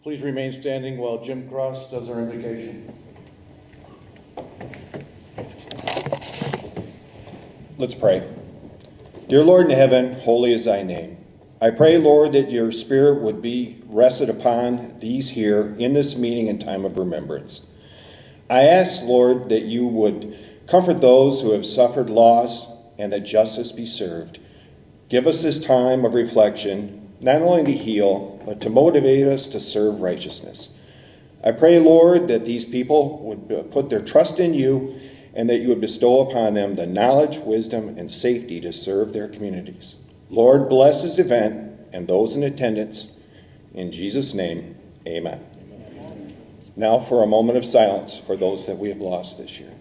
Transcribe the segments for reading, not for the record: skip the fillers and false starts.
please remain standing while Jim Cross does our invocation. Let's pray. Dear Lord in heaven, holy is thy name. I pray, Lord, that your spirit would be rested upon these here in this meeting in time of remembrance. I ask, Lord, that you would comfort those who have suffered loss and that justice be served. Give us this time of reflection, not only to heal, but to motivate us to serve righteousness. I pray, Lord, that these people would put their trust in you and that you would bestow upon them the knowledge, wisdom, and safety to serve their communities. Lord, bless this event and those in attendance. In Jesus' name, amen. Amen. Now for a moment of silence for those that we have lost this year.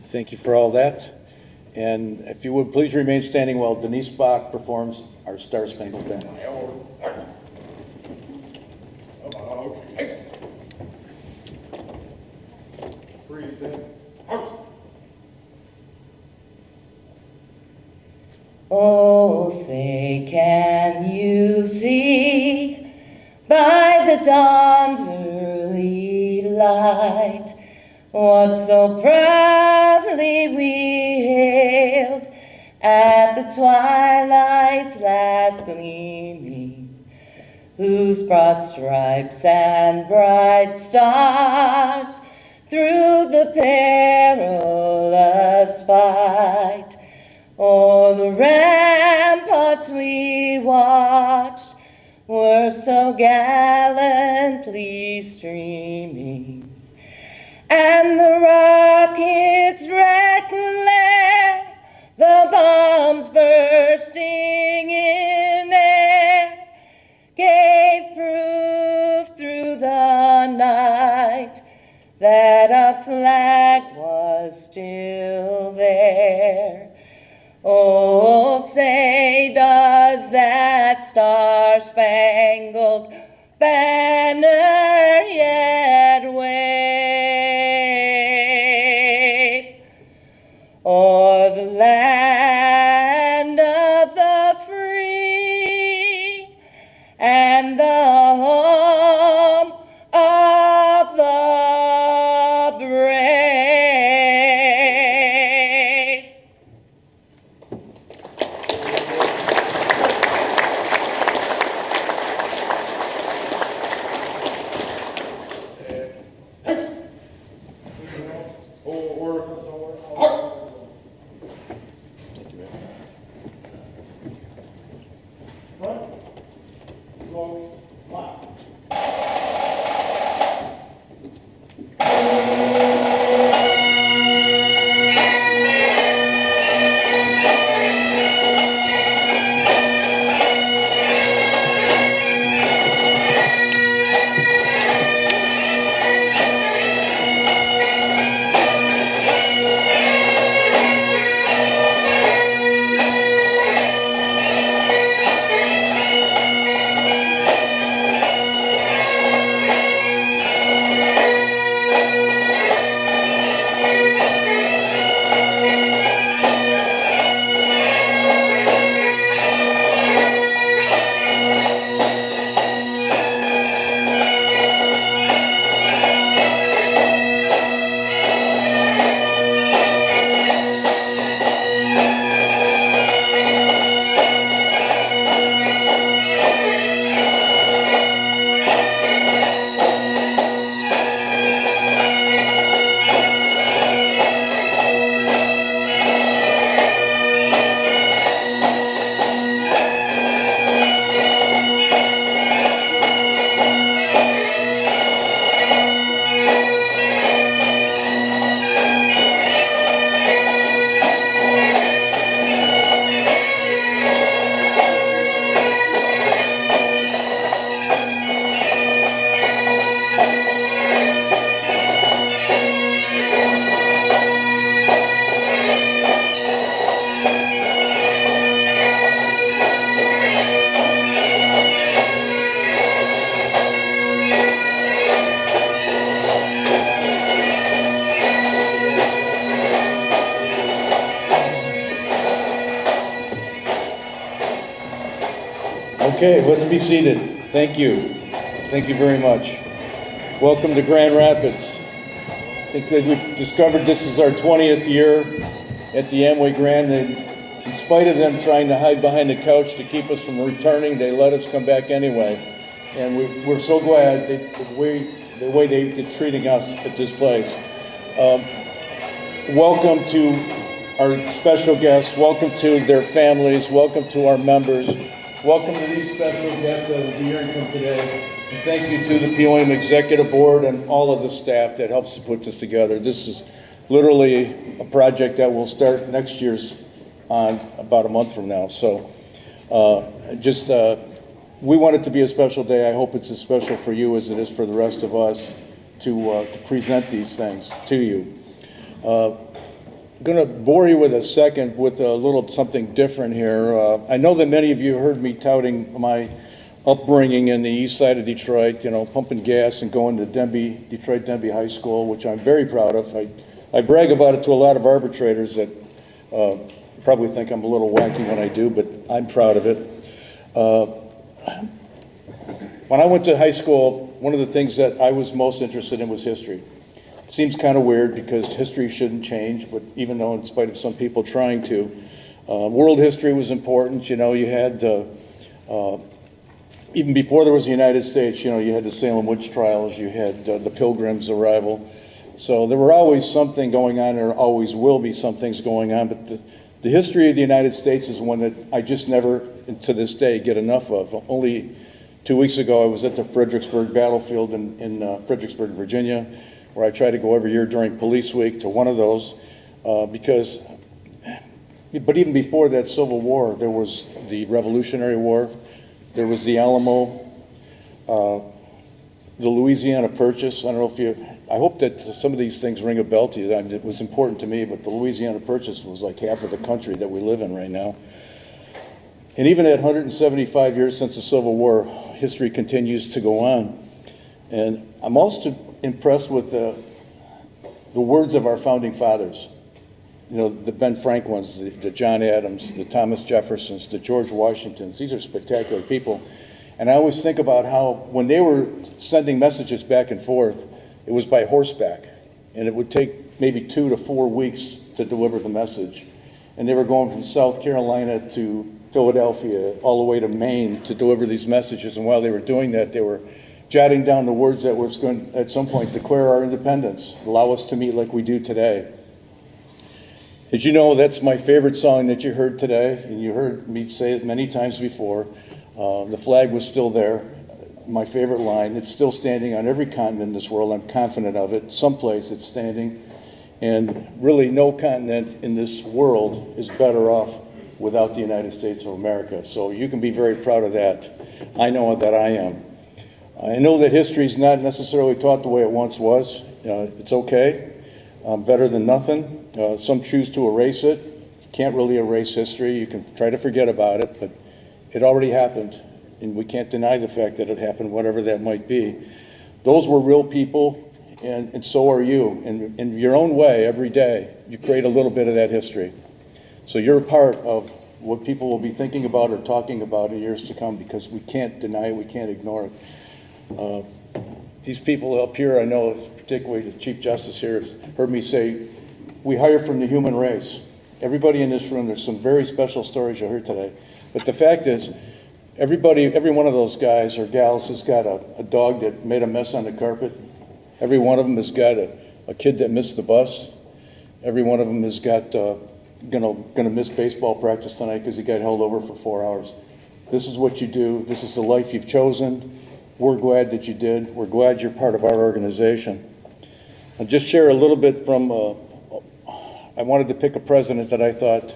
Thank you for all that. And if you would please remain standing while Denise Bach performs our Star Spangled Banner. Oh, say, can you see by the dawn's early light what so proudly we hailed at the twilight's last gleaming, whose broad stripes and bright stars through the perilous fight o'er the ramparts we watched were so gallantly streaming, and the rocket's red glare, the bombs bursting in air, gave proof through the night that our flag was still there. Oh, say, does that star-spangled banner yet wave o'er the land of the free and the home of the brave. Okay, let's be seated. Thank you. Thank you very much. Welcome to Grand Rapids. I think that we've discovered this is our 20th year at the Amway Grand, and in spite of them trying to hide behind the couch to keep us from returning, they let us come back anyway. And we're so glad the way they're treating us at this place. Welcome to our special guests. Welcome to their families. Welcome to our members. Welcome to these special guests that will be here and come today. And thank you to the POAM Executive Board and all of the staff that helps to put this together. This is literally a project that will start next year's on about a month from now. So we want it to be a special day. I hope it's as special for you as it is for the rest of us to present these things to you. I'm going to bore you with a second with a little something different here. I know that many of you heard me touting my upbringing in the east side of Detroit, you know, pumping gas and going to Detroit Denby High School, which I'm very proud of. I brag about it to a lot of arbitrators that probably think I'm a little wacky when I do, but I'm proud of it. When I went to high school, one of the things that I was most interested in was history. It seems kind of weird because history shouldn't change, but even though in spite of some people trying to, world history was important. You know, you had, even before there was the United States, you know, you had the Salem witch trials, you had the Pilgrims' arrival. So there were always something going on, there always will be some things going on, but the history of the United States is one that I just never, to this day, get enough of. Only 2 weeks ago, I was at the Fredericksburg battlefield in Fredericksburg, Virginia, where I try to go every year during Police Week to one of those, but even before that Civil War, there was the Revolutionary War, there was the Alamo, the Louisiana Purchase. I don't know if you, I hope that some of these things ring a bell to you. I mean, it was important to me, but the Louisiana Purchase was like half of the country that we live in right now. And even at 175 years since the Civil War, history continues to go on. And I'm also impressed with the words of our founding fathers. You know, the Ben Franklins, the John Adams, the Thomas Jeffersons, the George Washingtons. These are spectacular people. And I always think about how when they were sending messages back and forth, it was by horseback. And it would take maybe 2 to 4 weeks to deliver the message. And they were going from South Carolina to Philadelphia, all the way to Maine to deliver these messages. And while they were doing that, they were jotting down the words that was going to, at some point, declare our independence, allow us to meet like we do today. As you know, that's my favorite song that you heard today, and you heard me say it many times before. The flag was still there. My favorite line, it's still standing on every continent in this world. I'm confident of it. Someplace it's standing. And really no continent in this world is better off without the United States of America. So you can be very proud of that. I know that I am. I know that history is not necessarily taught the way it once was. It's okay. Better than nothing. Some choose to erase it. You can't really erase history. You can try to forget about it, but it already happened, and we can't deny the fact that it happened, whatever that might be. Those were real people, and so are you. And in your own way, every day, you create a little bit of that history. So you're a part of what people will be thinking about or talking about in years to come, because we can't deny it, we can't ignore it. These people up here, I know, particularly the Chief Justice here, has heard me say, we hire from the human race. Everybody in this room, there's some very special stories you heard today. But the fact is, every one of those guys or gals has got a dog that made a mess on the carpet. Every one of them has got a kid that missed the bus. Every one of them has got gonna miss baseball practice tonight because he got held over for 4 hours. This is what you do. This is the life you've chosen. We're glad that you did. We're glad you're part of our organization. I'll just share a little bit from, I wanted to pick a president that I thought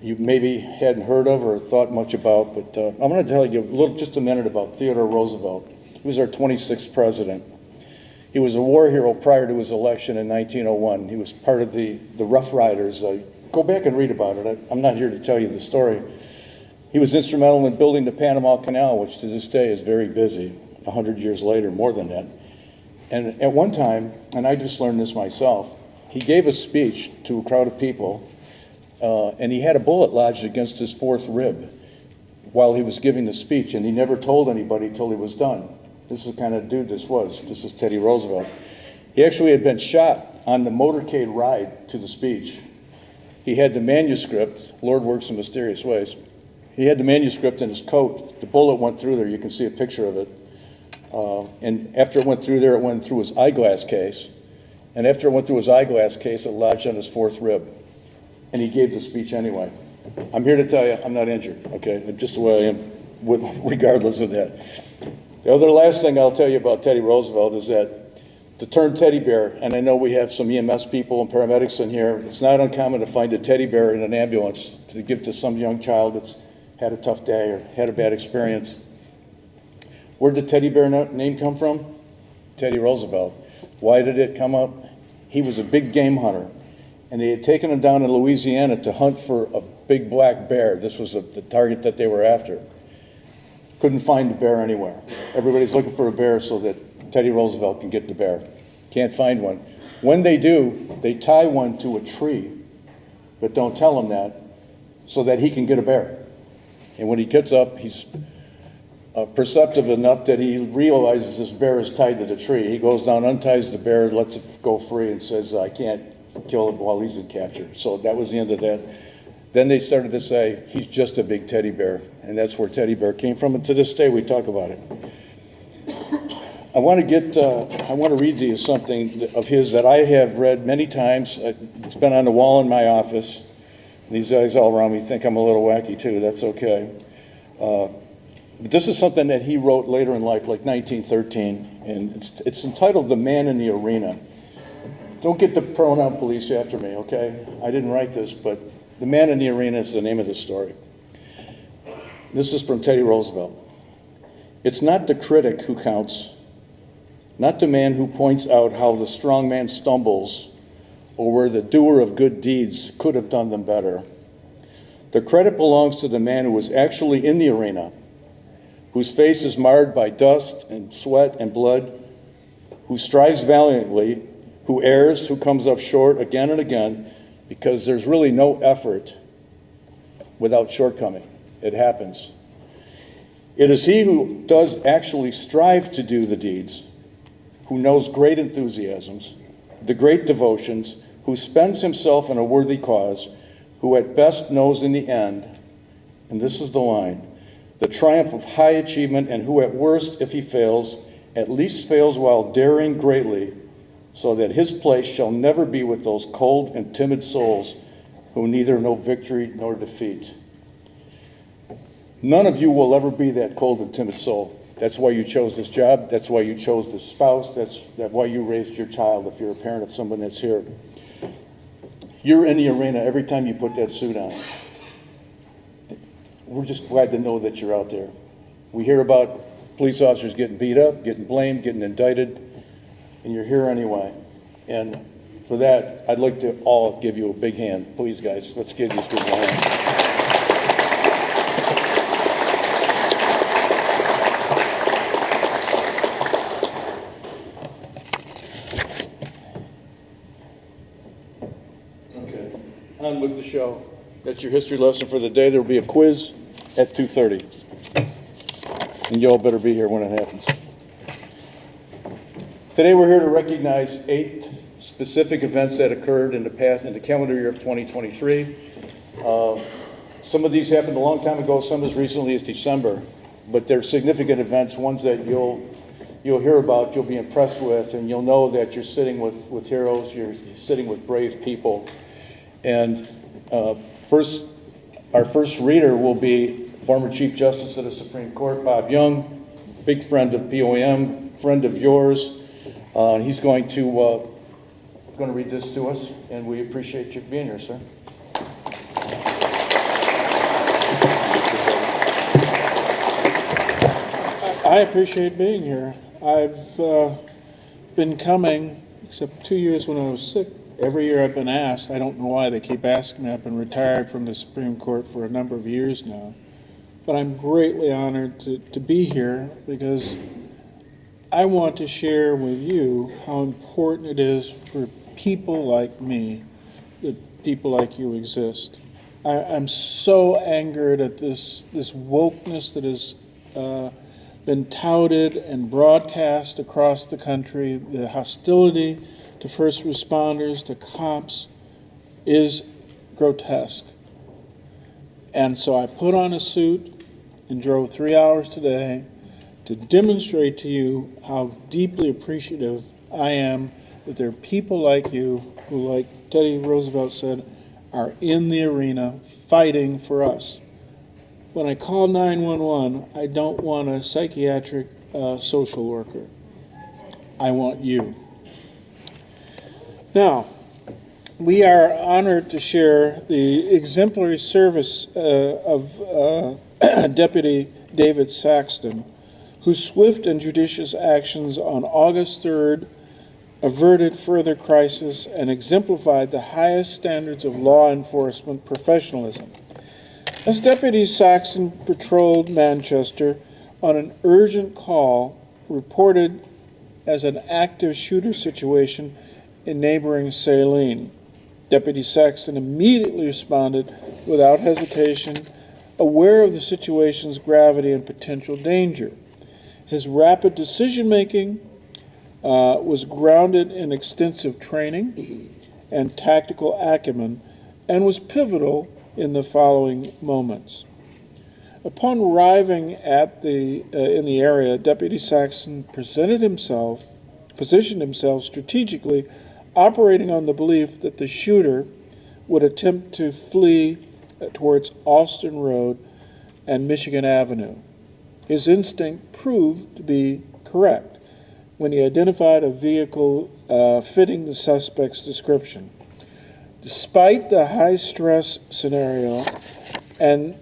you maybe hadn't heard of or thought much about, but I'm going to tell you just a minute about Theodore Roosevelt. He was our 26th president. He was a war hero prior to his election in 1901. He was part of the Rough Riders. Go back and read about it. I'm not here to tell you the story. He was instrumental in building the Panama Canal, which to this day is very busy, 100 years later, more than that. And at one time, and I just learned this myself, he gave a speech to a crowd of people, and he had a bullet lodged against his 4th rib while he was giving the speech, and he never told anybody till he was done. This is the kind of dude this was. This is Teddy Roosevelt. He actually had been shot on the motorcade ride to the speech. He had the manuscript. Lord works in mysterious ways. He had the manuscript in his coat. The bullet went through there. You can see a picture of it. And after it went through there, it went through his eyeglass case. And after it went through his eyeglass case, it lodged on his 4th rib. And he gave the speech anyway. I'm here to tell you, I'm not injured, okay? I'm just the way I am, regardless of that. The other last thing I'll tell you about Teddy Roosevelt is that the term teddy bear, and I know we have some EMS people and paramedics in here, it's not uncommon to find a teddy bear in an ambulance to give to some young child that's had a tough day or had a bad experience. Where did teddy bear name come from? Teddy Roosevelt. Why did it come up? He was a big game hunter, and they had taken him down in Louisiana to hunt for a big black bear. This was the target that they were after. Couldn't find the bear anywhere. Everybody's looking for a bear so that Teddy Roosevelt can get the bear. Can't find one. When they do, they tie one to a tree, but don't tell him that, so that he can get a bear. And when he gets up, he's perceptive enough that he realizes this bear is tied to the tree. He goes down, unties the bear, lets it go free, and says, I can't kill him while he's in capture. So that was the end of that. Then they started to say, he's just a big teddy bear. And that's where teddy bear came from. And to this day, we talk about it. I want to read to you something of his that I have read many times. It's been on the wall in my office. These guys all around me think I'm a little wacky too. That's okay. But this is something that he wrote later in life, like 1913, and it's entitled The Man in the Arena. Don't get the pronoun police after me, okay? I didn't write this, but The Man in the Arena is the name of the story. This is from Teddy Roosevelt. It's not the critic who counts, not the man who points out how the strong man stumbles or where the doer of good deeds could have done them better. The credit belongs to the man who was actually in the arena, whose face is marred by dust and sweat and blood, who strives valiantly, who errs, who comes up short again and again, because there's really no effort without shortcoming. It happens. It is he who does actually strive to do the deeds, who knows great enthusiasms, the great devotions, who spends himself in a worthy cause, who at best knows in the end, and this is the line, the triumph of high achievement, and who at worst, if he fails, at least fails while daring greatly, so that his place shall never be with those cold and timid souls who neither know victory nor defeat. None of you will ever be that cold and timid soul. That's why you chose this job. That's why you chose this spouse. That's why you raised your child if you're a parent of someone that's here. You're in the arena every time you put that suit on. We're just glad to know that you're out there. We hear about police officers getting beat up, getting blamed, getting indicted, and you're here anyway. And for that, I'd like to all give you a big hand. Please, guys, let's give these people a hand. On with the show. That's your history lesson for the day. There will be a quiz at 2:30. And you all better be here when it happens. Today we're here to recognize 8 specific events that occurred in the calendar year of 2023. Some of these happened a long time ago, some as recently as December, but they're significant events, ones that you'll hear about, you'll be impressed with, and you'll know that you're sitting with heroes, you're sitting with brave people. And our first reader will be former Chief Justice of the Supreme Court, Bob Young, big friend of POAM, friend of yours. He's going to read this to us, and we appreciate you being here, sir. I appreciate being here. I've been coming, except 2 years when I was sick. Every year I've been asked. I don't know why they keep asking me. I've been retired from the Supreme Court for a number of years now. But I'm greatly honored to be here because I want to share with you how important it is for people like me that people like you exist. I'm so angered at this wokeness that has been touted and broadcast across the country, the hostility to first responders, to cops, is grotesque. And so I put on a suit and drove 3 hours today to demonstrate to you how deeply appreciative I am that there are people like you who, like Teddy Roosevelt said, are in the arena fighting for us. When I call 911, I don't want a psychiatric social worker. I want you. Now, we are honored to share the exemplary service of Deputy David Saxton, whose swift and judicious actions on August 3rd averted further crisis and exemplified the highest standards of law enforcement professionalism. As Deputy Saxton patrolled Manchester on an urgent call reported as an active shooter situation in neighboring Saline, Deputy Saxton immediately responded without hesitation, aware of the situation's gravity and potential danger. His rapid decision-making was grounded in extensive training and tactical acumen and was pivotal in the following moments. Upon arriving at in the area, Deputy Saxton positioned himself strategically, operating on the belief that the shooter would attempt to flee towards Alston Road and Michigan Avenue. His instinct proved to be correct when he identified a vehicle fitting the suspect's description. Despite the high-stress scenario and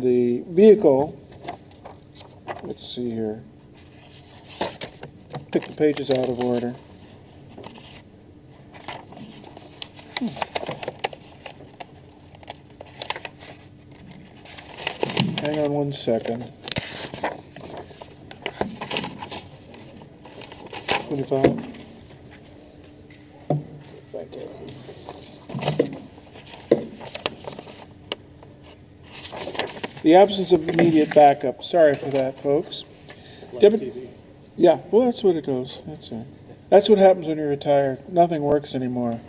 the vehicle, let's see here, took the pages out of order. Hang on one second. 25. Thank you. The absence of immediate backup. Sorry for that, folks. Yeah, well, that's what it goes. That's it. That's what happens when you're retired. Nothing works anymore.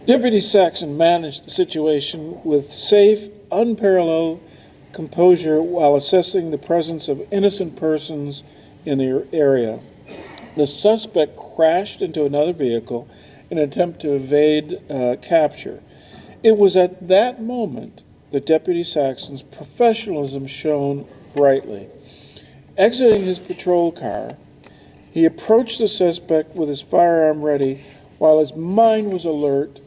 Deputy Saxon managed the situation with safe, unparalleled composure while assessing the presence of innocent persons in the area. The suspect crashed into another vehicle in an attempt to evade capture. It was at that moment that Deputy Saxon's professionalism shone brightly. Exiting his patrol car, he approached the suspect with his firearm ready while his mind was alert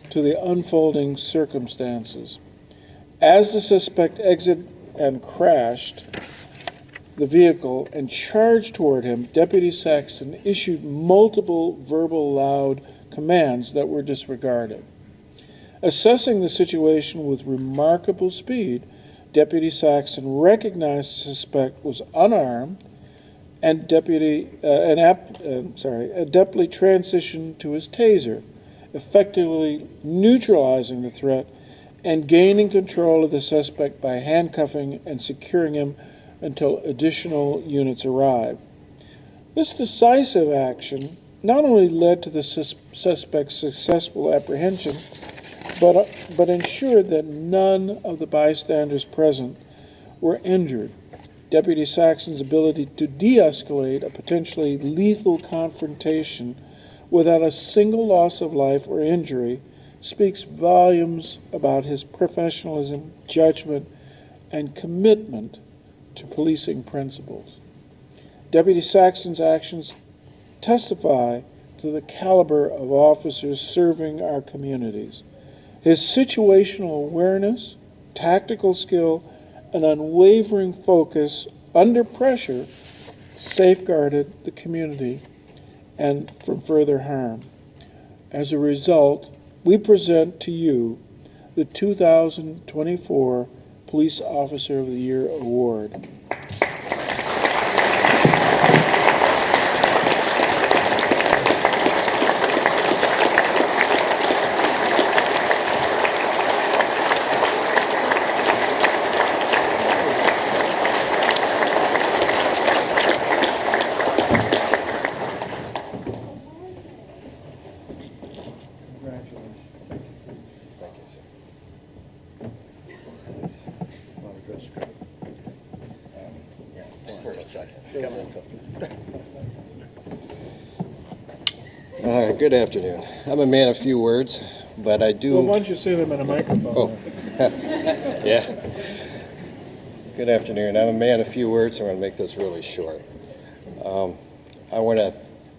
to the unfolding circumstances. As the suspect exited and crashed the vehicle and charged toward him, Deputy Saxon issued multiple verbal loud commands that were disregarded. Assessing the situation with remarkable speed, Deputy Saxon recognized the suspect was unarmed and adeptly transitioned to his taser, effectively neutralizing the threat and gaining control of the suspect by handcuffing and securing him until additional units arrived. This decisive action not only led to the suspect's successful apprehension, but ensured that none of the bystanders present were injured. Deputy Saxon's ability to de-escalate a potentially lethal confrontation without a single loss of life or injury speaks volumes about his professionalism, judgment, and commitment to policing principles. Deputy Saxon's actions testify to the caliber of officers serving our communities. His situational awareness, tactical skill, and unwavering focus under pressure safeguarded the community and from further harm. As a result, we present to you the 2024 Police Officer of the Year Award. Good afternoon. I'm a man of few words, but I do... Well, why don't you say them in a microphone? Oh, yeah. Good afternoon. I'm a man of few words, so I'm going to make this really short. I want to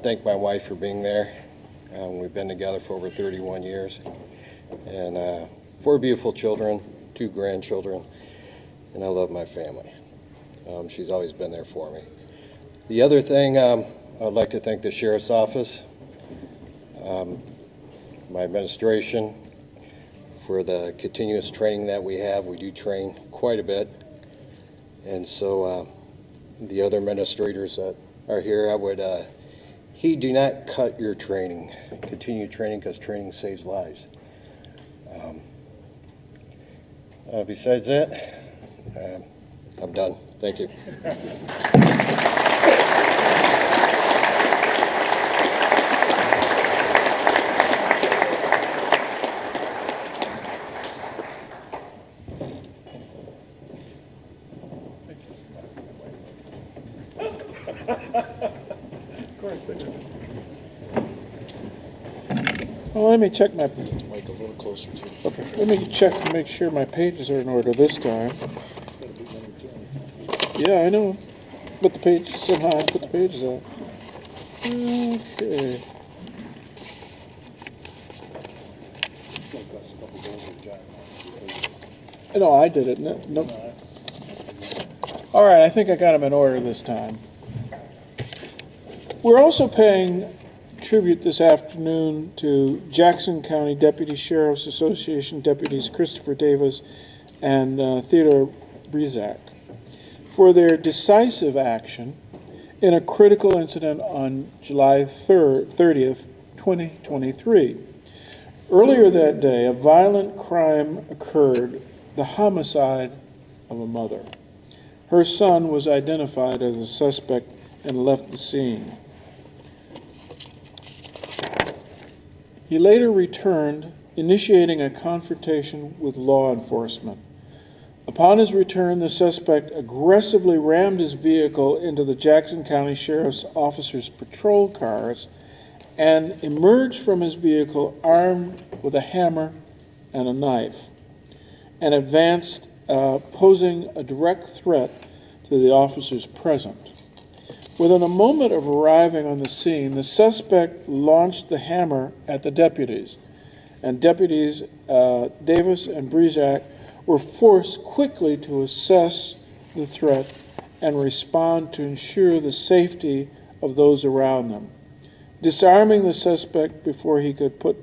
thank my wife for being there. We've been together for over 31 years, and 4 beautiful children, 2 grandchildren, and I love my family. She's always been there for me. The other thing, I'd like to thank the Sheriff's Office, my administration, for the continuous training that we have. We do train quite a bit. And so the other administrators that are here, I would do not cut your training. Continue training, because training saves lives. Besides that, I'm done. Thank you. Well, let me check my... Mike, a little closer to. Okay, let me check to make sure my pages are in order this time. Yeah, I know. But the page, somehow I put the pages out. Okay. No, I did it. No, nope. All right, I think I got them in order this time. We're also paying tribute this afternoon to Jackson County Deputy Sheriff's Association deputies Christopher Davis and Theodore Brizak for their decisive action in a critical incident on July 30th, 2023. Earlier that day, a violent crime occurred, the homicide of a mother. Her son was identified as a suspect and left the scene. He later returned, initiating a confrontation with law enforcement. Upon his return, the suspect aggressively rammed his vehicle into the Jackson County Sheriff's officers' patrol cars and emerged from his vehicle armed with a hammer and a knife, and advanced, posing a direct threat to the officers present. Within a moment of arriving on the scene, the suspect launched the hammer at the deputies, and deputies Davis and Brizak were forced quickly to assess the threat and respond to ensure the safety of those around them, disarming the suspect before he could put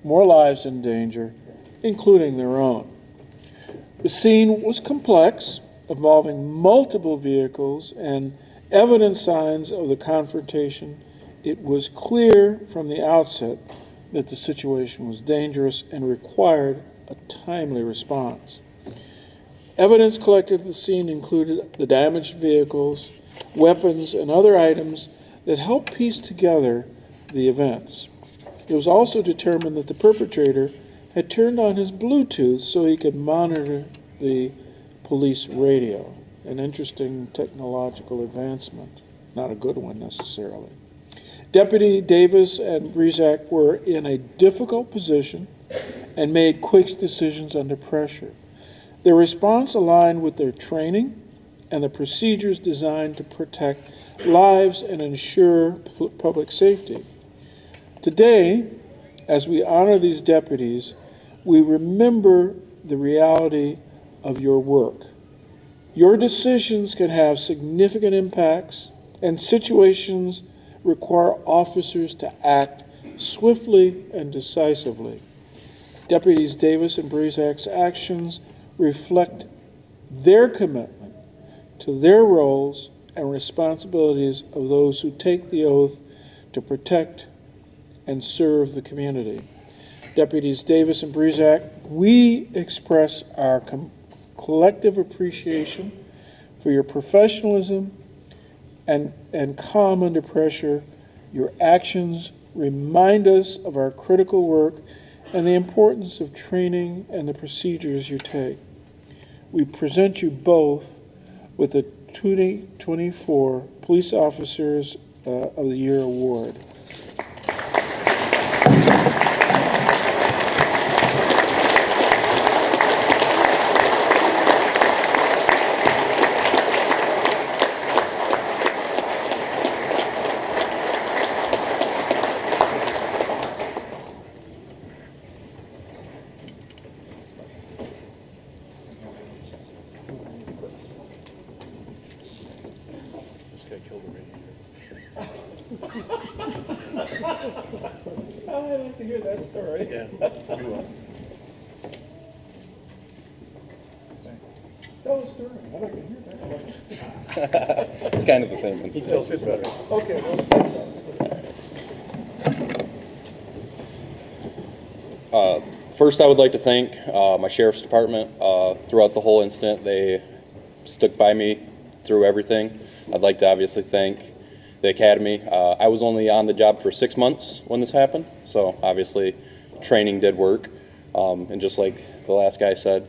more lives in danger, including their own. The scene was complex, involving multiple vehicles and evident signs of the confrontation. It was clear from the outset that the situation was dangerous and required a timely response. Evidence collected at the scene included the damaged vehicles, weapons, and other items that helped piece together the events. It was also determined that the perpetrator had turned on his Bluetooth so he could monitor the police radio. An interesting technological advancement, not a good one necessarily. Deputy Davis and Brizak were in a difficult position and made quick decisions under pressure. Their response aligned with their training and the procedures designed to protect lives and ensure public safety. Today, as we honor these deputies, we remember the reality of your work. Your decisions can have significant impacts, and situations require officers to act swiftly and decisively. Deputies Davis and Brizak's actions reflect their commitment to their roles and responsibilities of those who take the oath to protect and serve the community. Deputies Davis and Brizak, we express our collective appreciation for your professionalism and calm under pressure. Your actions remind us of our critical work and the importance of training and the procedures you take. We present you both with the 2024 Police Officers of the Year Award. I'd like to hear that story. Yeah, you will. Tell the story. I'd like to hear that. It's kind of the same He tells it better. Okay. First, I would like to thank my sheriff's department. Throughout the whole incident, they stuck by me through everything. I'd like to obviously thank the academy. I was only on the job for 6 months when this happened, so obviously training did work. And just like the last guy said,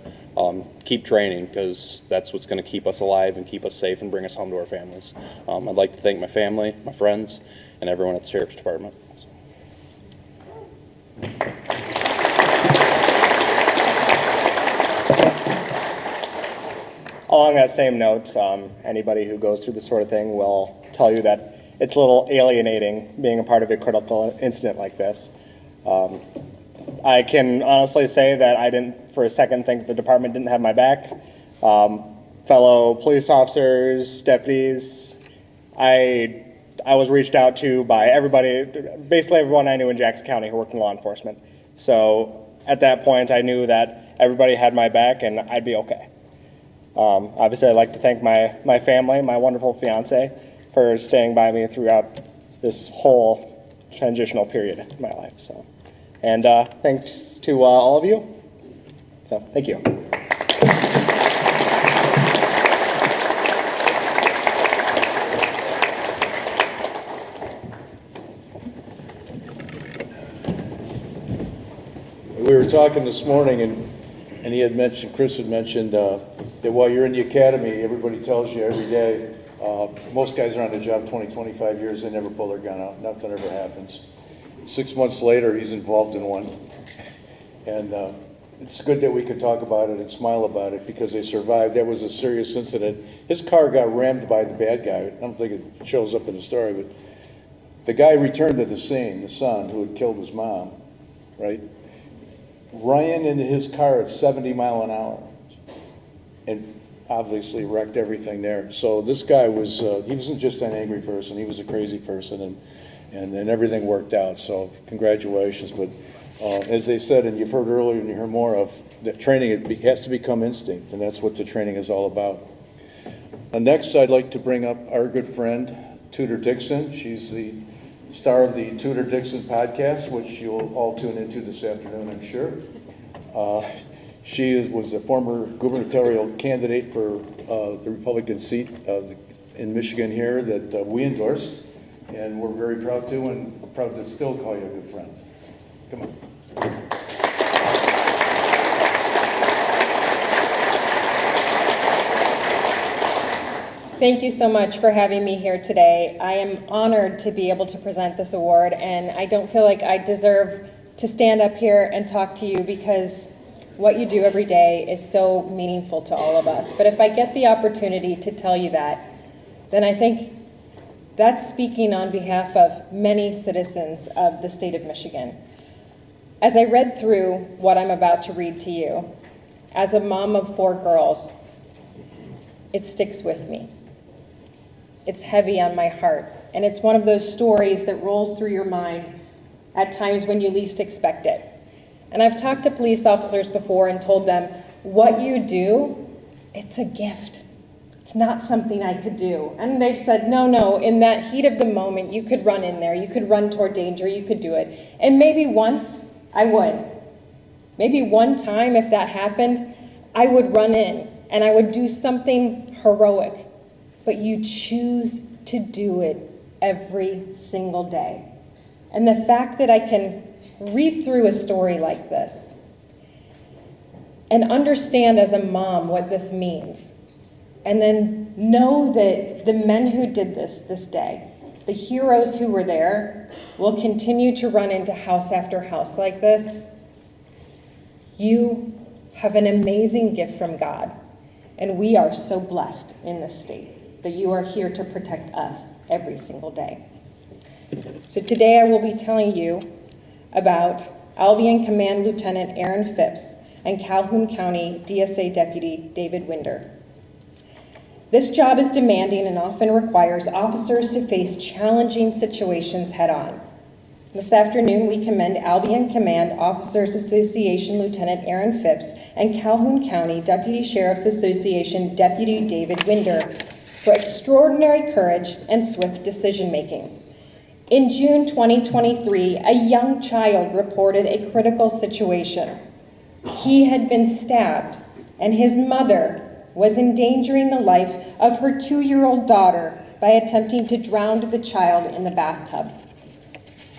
keep training, because that's what's going to keep us alive and keep us safe and bring us home to our families. I'd like to thank my family, my friends, and everyone at the sheriff's department. So. Along that same note, anybody who goes through this sort of thing will tell you that it's a little alienating being a part of a critical incident like this. I can honestly say that I didn't for a second think the department didn't have my back. Fellow police officers, deputies, I I was reached out to by everybody, basically everyone I knew in Jackson County who worked in law enforcement. So at that point, I knew that everybody had my back and I'd be okay. Obviously, I'd like to thank my family, my wonderful fiance, for staying by me throughout this whole transitional period in my life. So, and thanks to all of you. So, thank you. We were talking this morning, and he had mentioned, Chris had mentioned that while you're in the academy, everybody tells you every day, most guys are on the job 20, 25 years, they never pull their gun out. Nothing ever happens. 6 months later, he's involved in one. And it's good that we could talk about it and smile about it because they survived. That was a serious incident. His car got rammed by the bad guy. I don't think it shows up in the story, but the guy returned to the scene, the son who had killed his mom, right? Ran into his car at 70 miles an hour and obviously wrecked everything there. So this guy was, he wasn't just an angry person, he was a crazy person, and everything worked out. So congratulations. But as they said, and you've heard earlier and you hear more of, that training, it has to become instinct, and that's what the training is all about. Next, I'd like to bring up our good friend, Tudor Dixon. She's the star of the Tudor Dixon podcast, which you'll all tune into this afternoon, I'm sure. She was a former gubernatorial candidate for the Republican seat in Michigan here that we endorsed, and we're very proud to, and proud to still call you a good friend. Come on. Thank you so much for having me here today. I am honored to be able to present this award, and I don't feel like I deserve to stand up here and talk to you because what you do every day is so meaningful to all of us. But if I get the opportunity to tell you that, then I think that's speaking on behalf of many citizens of the state of Michigan. As I read through what I'm about to read to you, as a mom of 4 girls, it sticks with me. It's heavy on my heart, and it's one of those stories that rolls through your mind at times when you least expect it. And I've talked to police officers before and told them, what you do, it's a gift. It's not something I could do. And they've said, no, in that heat of the moment, you could run in there, you could run toward danger, you could do it. And maybe once I would. Maybe one time, if that happened, I would run in and I would do something heroic. But you choose to do it every single day. And the fact that I can read through a story like this and understand as a mom what this means, and then know that the men who did this day, the heroes who were there, will continue to run into house after house like this, you have an amazing gift from God. And we are so blessed in this state that you are here to protect us every single day. So today I will be telling you about Albion Command Lieutenant Aaron Phipps and Calhoun County DSA Deputy David Winder. This job is demanding and often requires officers to face challenging situations head-on. This afternoon, we commend Albion Command Officers Association Lieutenant Aaron Phipps and Calhoun County Deputy Sheriff's Association Deputy David Winder for extraordinary courage and swift decision-making. In June 2023, a young child reported a critical situation. He had been stabbed, and his mother was endangering the life of her 2-year-old daughter by attempting to drown the child in the bathtub.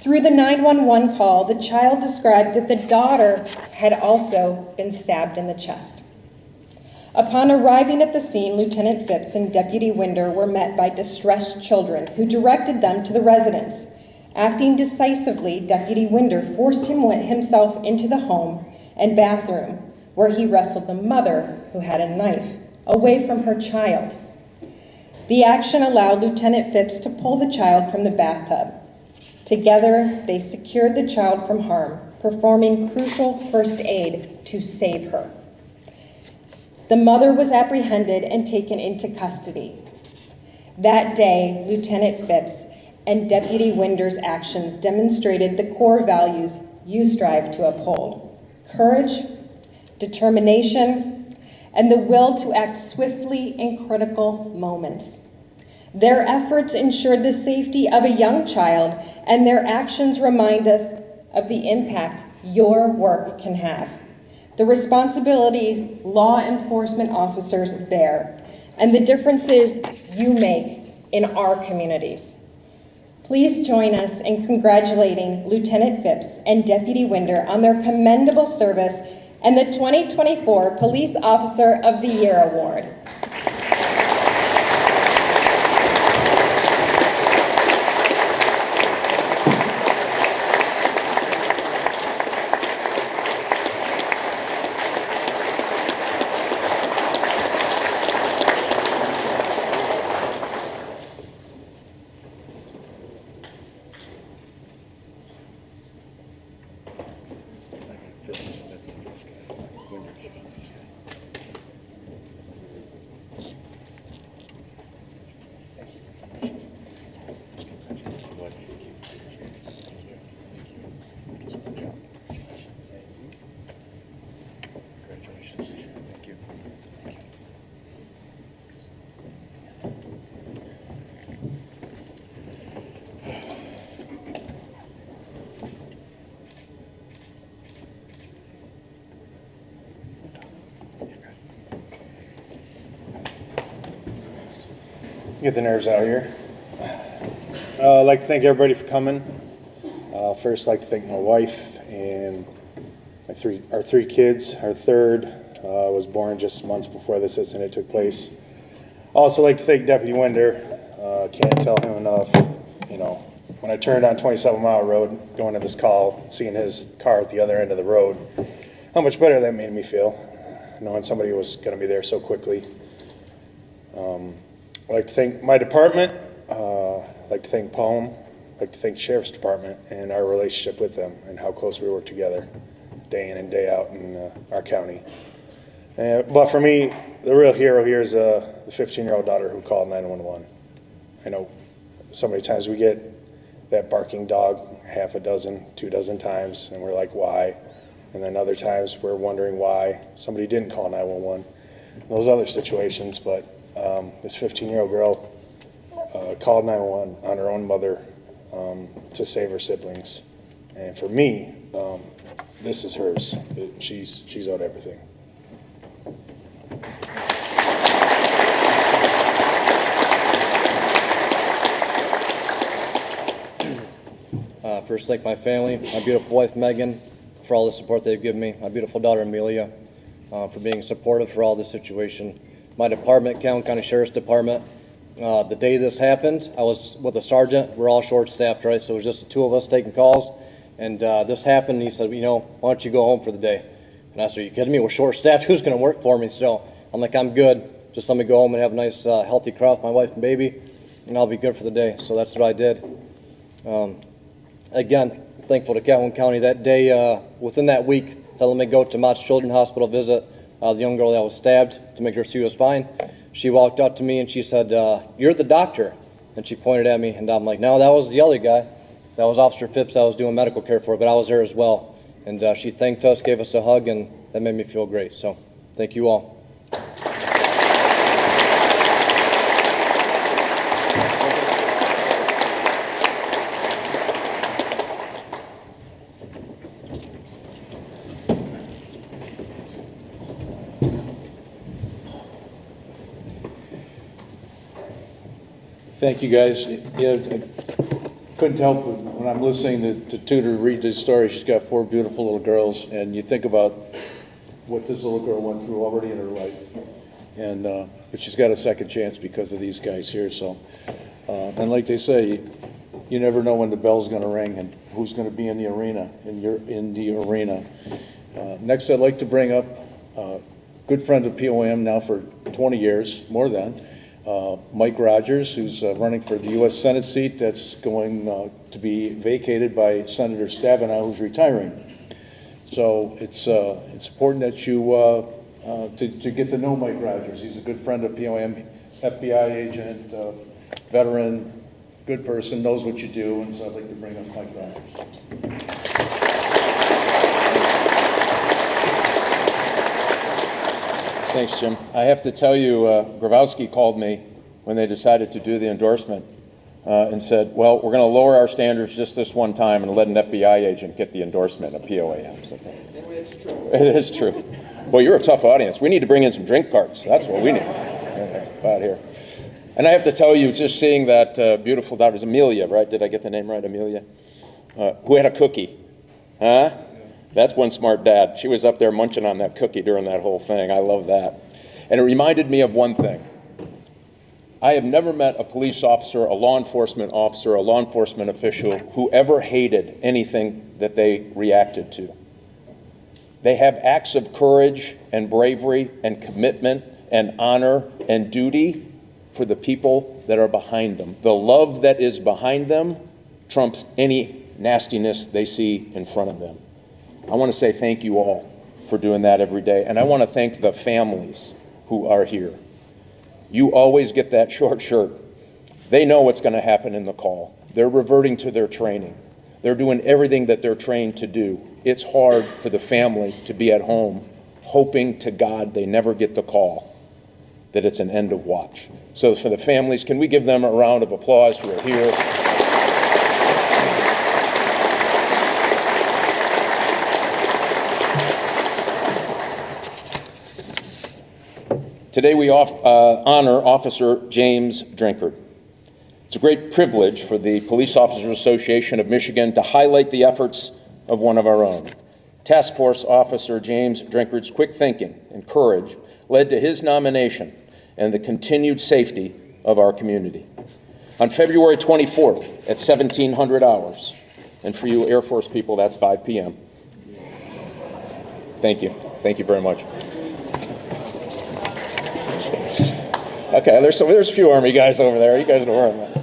Through the 911 call, the child described that the daughter had also been stabbed in the chest. Upon arriving at the scene, Lieutenant Phipps and Deputy Winder were met by distressed children who directed them to the residence. Acting decisively, Deputy Winder forced himself into the home and bathroom, where he wrestled the mother, who had a knife, away from her child. The action allowed Lieutenant Phipps to pull the child from the bathtub. Together, they secured the child from harm, performing crucial first aid to save her. The mother was apprehended and taken into custody. That day, Lieutenant Phipps and Deputy Winder's actions demonstrated the core values you strive to uphold: courage, determination, and the will to act swiftly in critical moments. Their efforts ensured the safety of a young child, and their actions remind us of the impact your work can have, the responsibilities law enforcement officers bear, and the differences you make in our communities. Please join us in congratulating Lieutenant Phipps and Deputy Winder on their commendable service and the 2024 Police Officer of the Year Award. Get the nerves out here. I'd like to thank everybody for coming. First, I'd like to thank my wife and our three kids. Our third was born just months before this incident took place. Also, like to thank Deputy Winder. Can't tell him enough. You know, when I turned on 27 Mile Road, going to this call, seeing his car at the other end of the road, how much better that made me feel, knowing somebody was going to be there so quickly. I'd like to thank my department. I'd like to thank POAM. I'd like to thank the Sheriff's Department and our relationship with them and how close we work together day in and day out in our county. But for me, the real hero here is the 15-year-old daughter who called 911. I know so many times we get that barking dog half a dozen, 24 times, and we're like, why? And then other times we're wondering why somebody didn't call 911. Those other situations, but this 15-year-old girl called 911 on her own mother to save her siblings. And for me, this is hers. She's owed everything. First, thank my family, my beautiful wife Megan, for all the support they've given me, my beautiful daughter Amelia, for being supportive for all this situation. My department, Calhoun County Sheriff's Department, the day this happened, I was with a sergeant. We're all short-staffed, right? So it was just the two of us taking calls. And this happened, and he said, you know, why don't you go home for the day? And I said, are you kidding me? We're short-staffed. Who's going to work for me? So I'm like, I'm good. Just let me go home and have a nice, healthy cry with my wife and baby, and I'll be good for the day. So that's what I did. Again, thankful to Calhoun County. That day, within that week, they let me go to Mott's Children's Hospital, visit the young girl that was stabbed to make sure she was fine. She walked up to me and she said, you're the doctor. And she pointed at me, and I'm like, no, that was the other guy. That was Officer Phipps. I was doing medical care for, but I was there as well. And she thanked us, gave us a hug, and that made me feel great. So thank you all. Thank you, guys. Yeah, I couldn't help but when I'm listening to Tudor read this story. She's got 4 beautiful little girls, and you think about what this little girl went through already in her life. And but she's got a second chance because of these guys here. So, and like they say, you never know when the bell's going to ring and who's going to be in the arena. And you're in the arena. Next, I'd like to bring up a good friend of POAM now for 20 years, more than. Mike Rogers, who's running for the U.S. Senate seat that's going to be vacated by Senator Stabenow, who's retiring. So it's important that you to get to know Mike Rogers. He's a good friend of POAM, FBI agent, veteran, good person, knows what you do, and so I'd like to bring up Mike back. Thanks, Jim. I have to tell you, Grabowski called me when they decided to do the endorsement and said, well, we're going to lower our standards just this one time and let an FBI agent get the endorsement of POAM. So it's true. It is true. Well, you're a tough audience. We need to bring in some drink carts. That's what we need out here. And I have to tell you, just seeing that beautiful daughter, is Amelia, right? Did I get the name right, Amelia? Who had a cookie? Huh? That's one smart dad. She was up there munching on that cookie during that whole thing. I love that. And it reminded me of one thing. I have never met a police officer, a law enforcement officer, a law enforcement official who ever hated anything that they reacted to. They have acts of courage and bravery and commitment and honor and duty for the people that are behind them. The love that is behind them trumps any nastiness they see in front of them. I want to say thank you all for doing that every day, and I want to thank the families who are here. You always get that short shirt. They know what's going to happen in the call. They're reverting to their training. They're doing everything that they're trained to do. It's hard for the family to be at home, hoping to God they never get the call that it's an end of watch. So for the families, can we give them a round of applause who are here? Today we honor Officer James Drinkard. It's a great privilege for the Police Officers Association of Michigan to highlight the efforts of one of our own. Task Force Officer James Drinkard's quick thinking and courage led to his nomination and the continued safety of our community. On February 24th at 1700 hours, and for you Air Force people, that's 5 p.m. Thank you. Thank you very much. Okay, there's a few Army guys over there. You guys know where I'm at.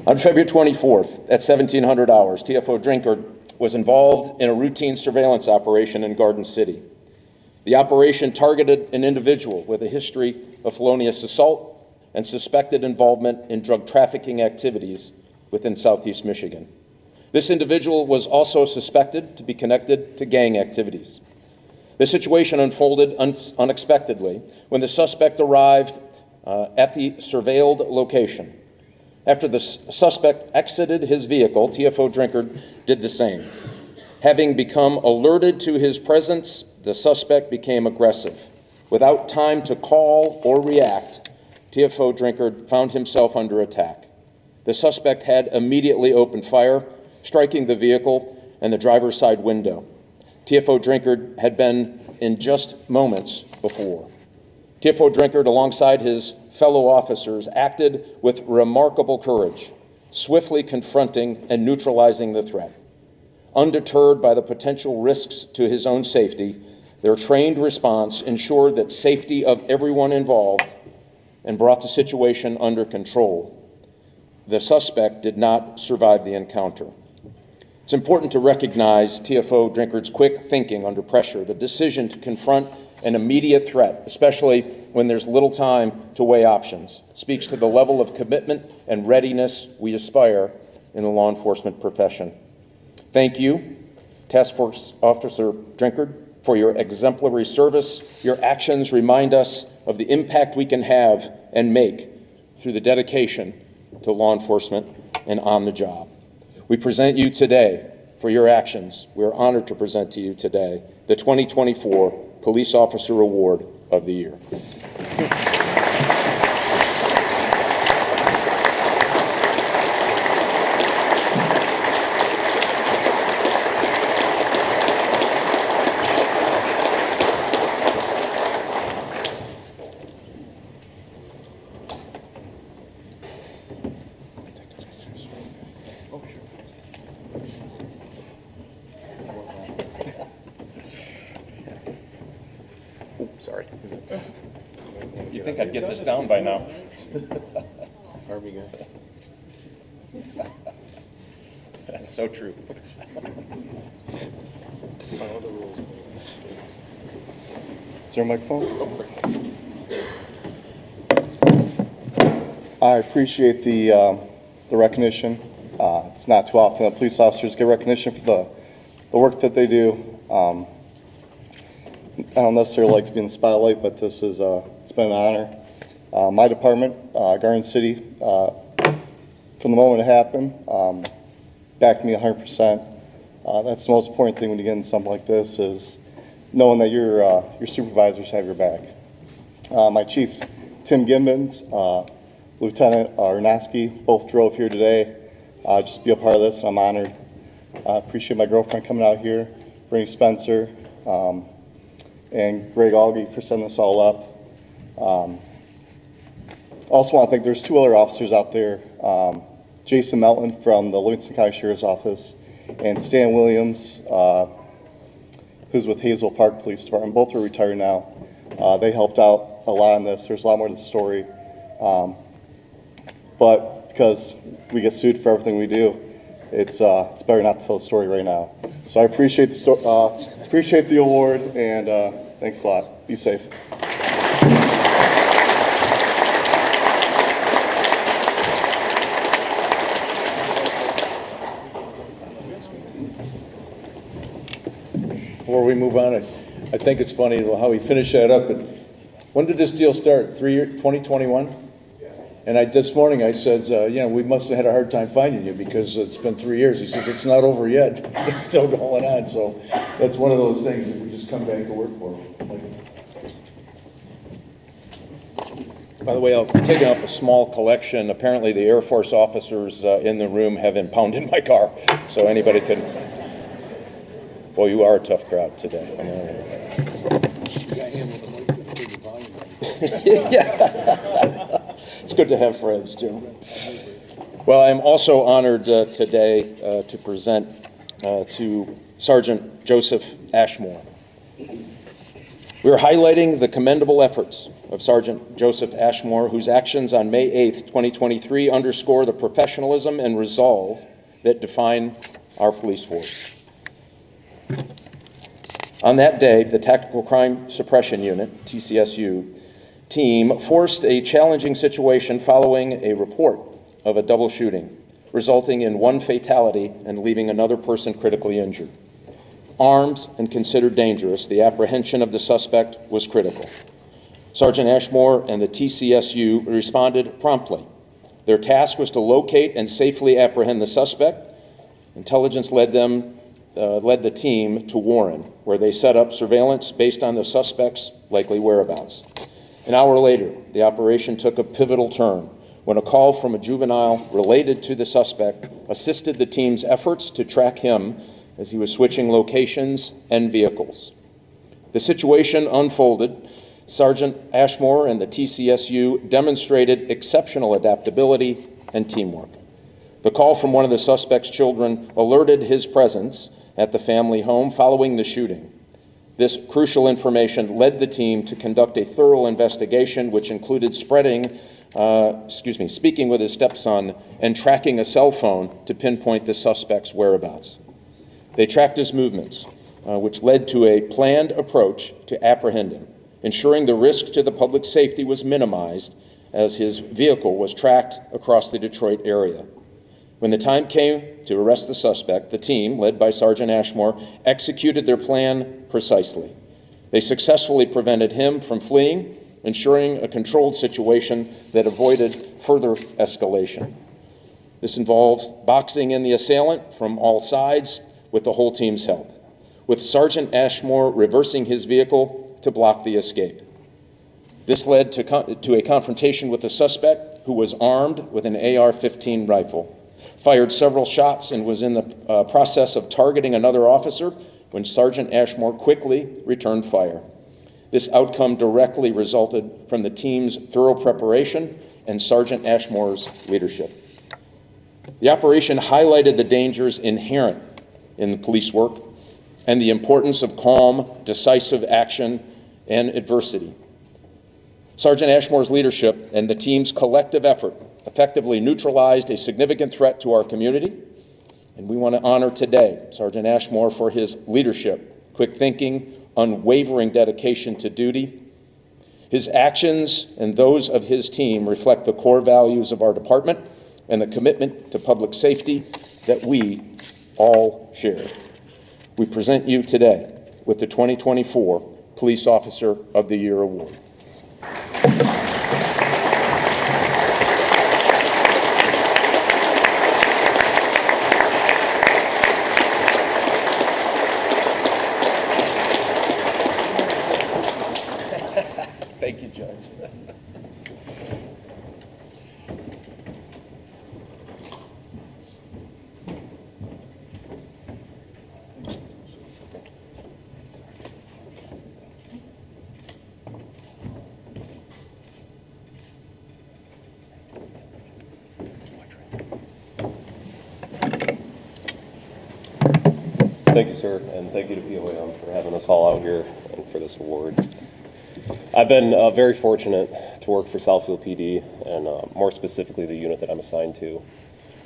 On February 24th at 1700 hours, TFO Drinkard was involved in a routine surveillance operation in Garden City. The operation targeted an individual with a history of felonious assault and suspected involvement in drug trafficking activities within Southeast Michigan. This individual was also suspected to be connected to gang activities. The situation unfolded unexpectedly when the suspect arrived at the surveilled location. After the suspect exited his vehicle, TFO Drinkard did the same. Having become alerted to his presence, the suspect became aggressive. Without time to call or react, TFO Drinkard found himself under attack. The suspect had immediately opened fire, striking the vehicle and the driver's side window. TFO Drinkard had been in just moments before. TFO Drinkard, alongside his fellow officers, acted with remarkable courage, swiftly confronting and neutralizing the threat. Undeterred by the potential risks to his own safety, their trained response ensured that safety of everyone involved and brought the situation under control. The suspect did not survive the encounter. It's important to recognize TFO Drinkard's quick thinking under pressure, the decision to confront an immediate threat, especially when there's little time to weigh options, speaks to the level of commitment and readiness we aspire in the law enforcement profession. Thank you, Task Force Officer Drinkard, for your exemplary service. Your actions remind us of the impact we can have and make through the dedication to law enforcement and on the job. We present you today for your actions. We are honored to present to you today the 2024 Police Officer Award of the Year. Sorry. You'd think I'd get this down by now. Army guy. That's so true. Follow the rules. Is there a microphone? I appreciate the recognition. It's not too often that police officers get recognition for the work that they do. I don't necessarily like to be in the spotlight, but this is it's been an honor. My department, Garden City, from the moment it happened, backed me 100%. That's the most important thing when you get into something like this, is knowing that your supervisors have your back. My chief, Tim Gibbons, Lieutenant Arnowski, both drove here today just to be a part of this, and I'm honored. I appreciate my girlfriend coming out here, Brittany Spencer, and Greg Alge for setting this all up. Also want to thank, there's two other officers out there, Jason Melton from the Livingston County Sheriff's Office, and Stan Williams, who's with Hazel Park Police Department. Both are retired now. They helped out a lot on this. There's a lot more to the story. But because we get sued for everything we do, it's better not to tell the story right now. So I appreciate the award, and thanks a lot. Be safe. Before we move on, I think it's funny how he finished that up. But when did this deal start? 2021? And this morning I said, we must have had a hard time finding you because it's been 3 years. He says, it's not over yet. It's still going on. So that's one of those things that we just come back to work for. By the way, I'm taking up a small collection. Apparently the Air Force officers in the room have impounded my car. So anybody can... Well, you are a tough crowd today. Yeah. It's good to have friends, Jim. Well, I'm also honored today to present to Sergeant Joseph Ashmore. We're highlighting the commendable efforts of Sergeant Joseph Ashmore, whose actions on May 8th, 2023 underscore the professionalism and resolve that define our police force. On that day, the Tactical Crime Suppression Unit, TCSU, team forced a challenging situation following a report of a double shooting, resulting in one fatality and leaving another person critically injured. Armed and considered dangerous, the apprehension of the suspect was critical. Sergeant Ashmore and the TCSU responded promptly. Their task was to locate and safely apprehend the suspect. Intelligence led the team to Warren, where they set up surveillance based on the suspect's likely whereabouts. An hour later, the operation took a pivotal turn when a call from a juvenile related to the suspect assisted the team's efforts to track him as he was switching locations and vehicles. The situation unfolded. Sergeant Ashmore and the TCSU demonstrated exceptional adaptability and teamwork. The call from one of the suspect's children alerted his presence at the family home following the shooting. This crucial information led the team to conduct a thorough investigation, which included speaking with his stepson and tracking a cell phone to pinpoint the suspect's whereabouts. They tracked his movements, which led to a planned approach to apprehend him, ensuring the risk to the public safety was minimized as his vehicle was tracked across the Detroit area. When the time came to arrest the suspect, the team, led by Sergeant Ashmore, executed their plan precisely. They successfully prevented him from fleeing, ensuring a controlled situation that avoided further escalation. This involved boxing in the assailant from all sides with the whole team's help, with Sergeant Ashmore reversing his vehicle to block the escape. This led to a confrontation with the suspect, who was armed with an AR-15 rifle, fired several shots, and was in the process of targeting another officer when Sergeant Ashmore quickly returned fire. This outcome directly resulted from the team's thorough preparation and Sergeant Ashmore's leadership. The operation highlighted the dangers inherent in the police work and the importance of calm, decisive action and adversity. Sergeant Ashmore's leadership and the team's collective effort effectively neutralized a significant threat to our community, and we want to honor today Sergeant Ashmore for his leadership, quick thinking, unwavering dedication to duty. His actions and those of his team reflect the core values of our department and the commitment to public safety that we all share. We present you today with the 2024 Police Officer of the Year Award. Thank you, Judge. Thank you, sir, and thank you to POAM for having us all out here and for this award. I've been very fortunate to work for Southfield PD and more specifically the unit that I'm assigned to.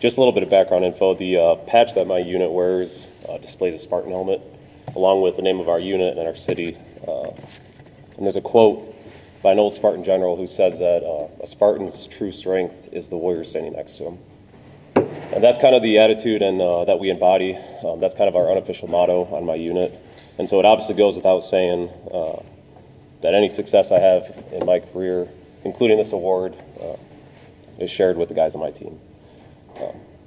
Just a little bit of background info. The patch that my unit wears displays a Spartan helmet along with the name of our unit and our city. And there's a quote by an old Spartan general who says that a Spartan's true strength is the warrior standing next to him. And that's kind of the attitude and that we embody. That's kind of our unofficial motto on my unit. And so it obviously goes without saying that any success I have in my career, including this award, is shared with the guys on my team.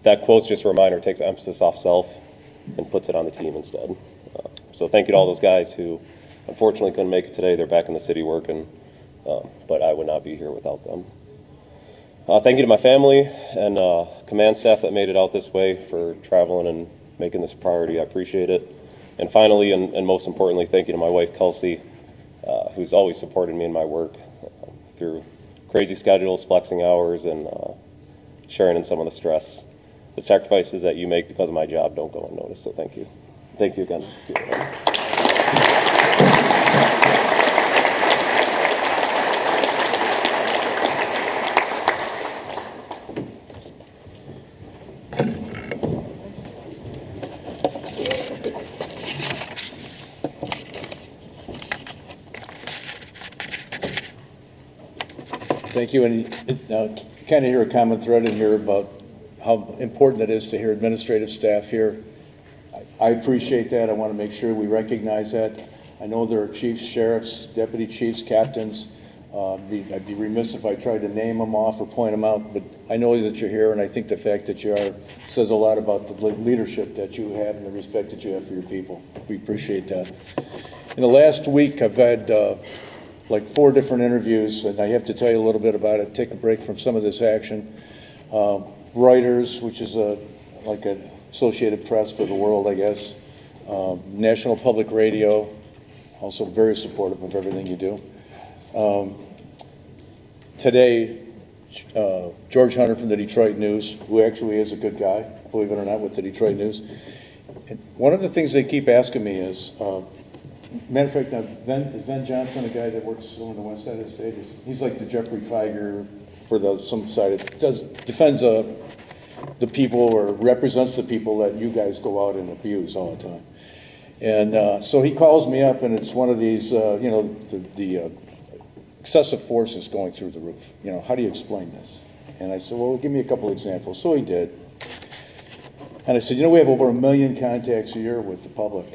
That quote's just a reminder, takes emphasis off self and puts it on the team instead. So thank you to all those guys who unfortunately couldn't make it today. They're back in the city working, but I would not be here without them. Thank you to my family and command staff that made it out this way for traveling and making this a priority. I appreciate it. And finally, and most importantly, thank you to my wife, Kelsey, who's always supported me in my work through crazy schedules, flexing hours, and sharing in some of the stress. The sacrifices that you make because of my job don't go unnoticed, so thank you. Thank you again. Thank you. And kind of hear a common thread in here about how important it is to hear administrative staff here. I appreciate that. I want to make sure we recognize that. I know there are chiefs, sheriffs, deputy chiefs, captains. I'd be remiss if I tried to name them off or point them out, but I know that you're here, and I think the fact that you are says a lot about the leadership that you have and the respect that you have for your people. We appreciate that. In the last week, I've had like 4 different interviews, and I have to tell you a little bit about it, take a break from some of this action. Reuters, which is like an Associated Press for the world, I guess. National Public Radio, also very supportive of everything you do. Today, George Hunter from the Detroit News, who actually is a good guy, believe it or not, with the Detroit News. And one of the things they keep asking me is, matter of fact, is Ben Johnson a guy that works on the west side of the state? He's like the Jeffrey Feiger for some side. Defends the people or represents the people that you guys go out and abuse all the time. And so he calls me up, and it's one of these, the excessive force is going through the roof. How do you explain this? And I said, well, give me a couple examples. So he did. And I said, we have over 1 million contacts a year with the public.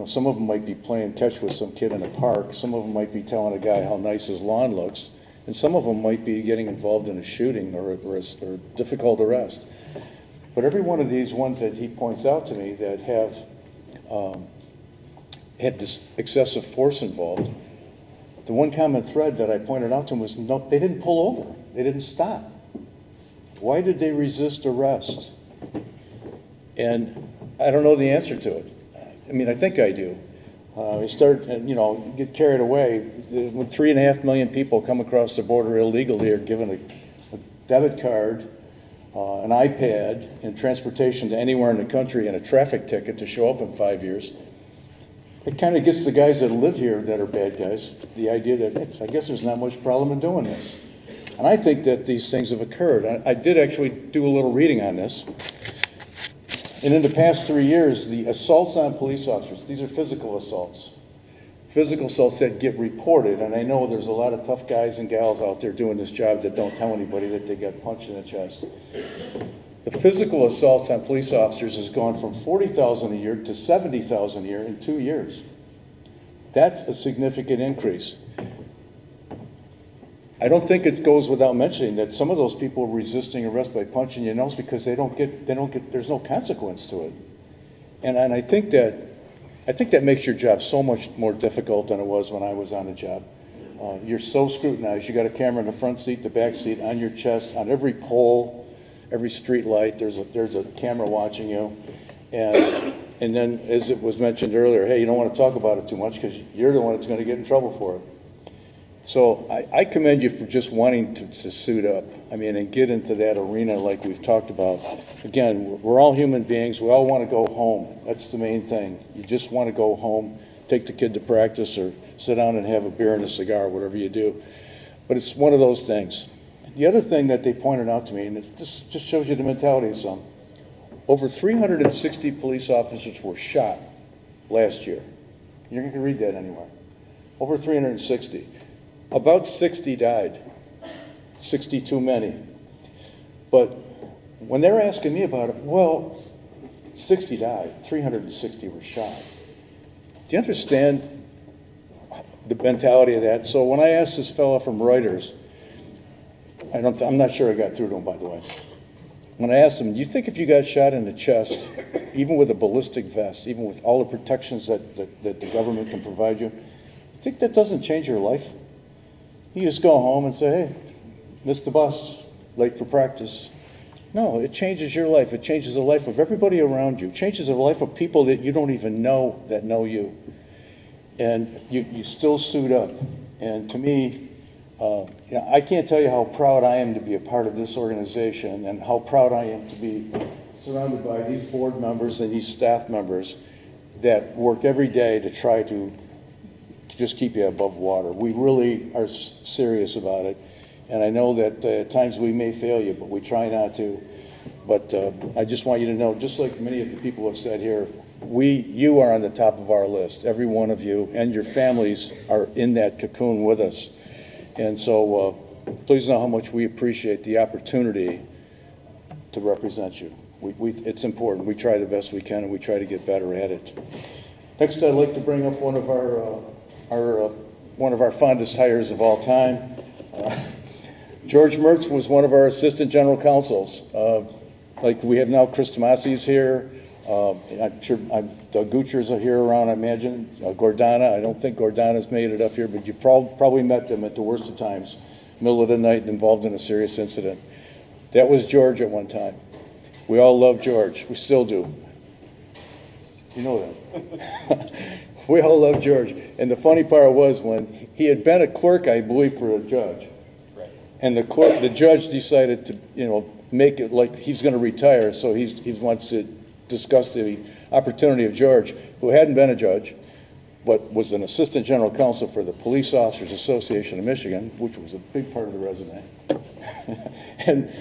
Some of them might be playing catch with some kid in a park. Some of them might be telling a guy how nice his lawn looks. And some of them might be getting involved in a shooting or a difficult arrest. But every one of these ones that he points out to me that have had this excessive force involved, the one common thread that I pointed out to him was they didn't pull over. They didn't stop. Why did they resist arrest? And I don't know the answer to it. I think I do. We start, get carried away. When 3.5 million people come across the border illegally are given a debit card, an iPad, and transportation to anywhere in the country and a traffic ticket to show up in 5 years, it kind of gets the guys that live here that are bad guys the idea that, I guess there's not much problem in doing this. And I think that these things have occurred. I did actually do a little reading on this. And in the past 3 years, the assaults on police officers, these are physical assaults, physical assaults that get reported, and I know there's a lot of tough guys and gals out there doing this job that don't tell anybody that they got punched in the chest. The physical assaults on police officers has gone from 40,000 a year to 70,000 a year in 2 years. That's a significant increase. I don't think it goes without mentioning that some of those people are resisting arrest by punching your nose because there's no consequence to it. And I think that makes your job so much more difficult than it was when I was on the job. You're so scrutinized. You got a camera in the front seat, the back seat, on your chest, on every pole, every street light. There's a camera watching you, and then, as it was mentioned earlier, hey, you don't want to talk about it too much because you're the one that's going to get in trouble for it. So I commend you for just wanting to suit up. I mean, and get into that arena like we've talked about. Again, we're all human beings. We all want to go home. That's the main thing. You just want to go home, take the kid to practice, or sit down and have a beer and a cigar, whatever you do. But it's one of those things. The other thing that they pointed out to me, and it just shows you the mentality of some, over 360 police officers were shot last year. You're going to read that anywhere. Over 360. About 60 died. 60 too many. But when they're asking me about it, well, 60 died, 360 were shot. Do you understand the mentality of that? So when I asked this fellow from Reuters, I'm not sure I got through to him, by the way. When I asked him, do you think if you got shot in the chest, even with a ballistic vest, even with all the protections that the government can provide you think that doesn't change your life? You just go home and say, hey, missed the bus, late for practice. No, it changes your life. It changes the life of everybody around you. It changes the life of people that you don't even know that know you. And you still suit up. And to me, I can't tell you how proud I am to be a part of this organization and how proud I am to be surrounded by these board members and these staff members that work every day to try to just keep you above water. We really are serious about it. And I know that at times we may fail you, but we try not to. But I just want you to know, just like many of the people have said here, you are on the top of our list. Every one of you and your families are in that cocoon with us. And so please know how much we appreciate the opportunity to represent you. It's important. We try the best we can, and we try to get better at it. Next, I'd like to bring up one of our fondest hires of all time. George Mertz was one of our assistant general counsels. Like we have now, Chris Tomasi's here. I'm sure Doug Gucher's here around, I imagine. Gordana, I don't think Gordana's made it up here, but you probably met them at the worst of times, middle of the night, involved in a serious incident. That was George at one time. We all love George. We still do. You know that. We all love George. And the funny part was when he had been a clerk, I believe, for a judge. Right. And the judge decided to, make it like he's going to retire, so he wants to discuss the opportunity of George, who hadn't been a judge, but was an assistant general counsel for the Police Officers Association of Michigan, which was a big part of the resume. And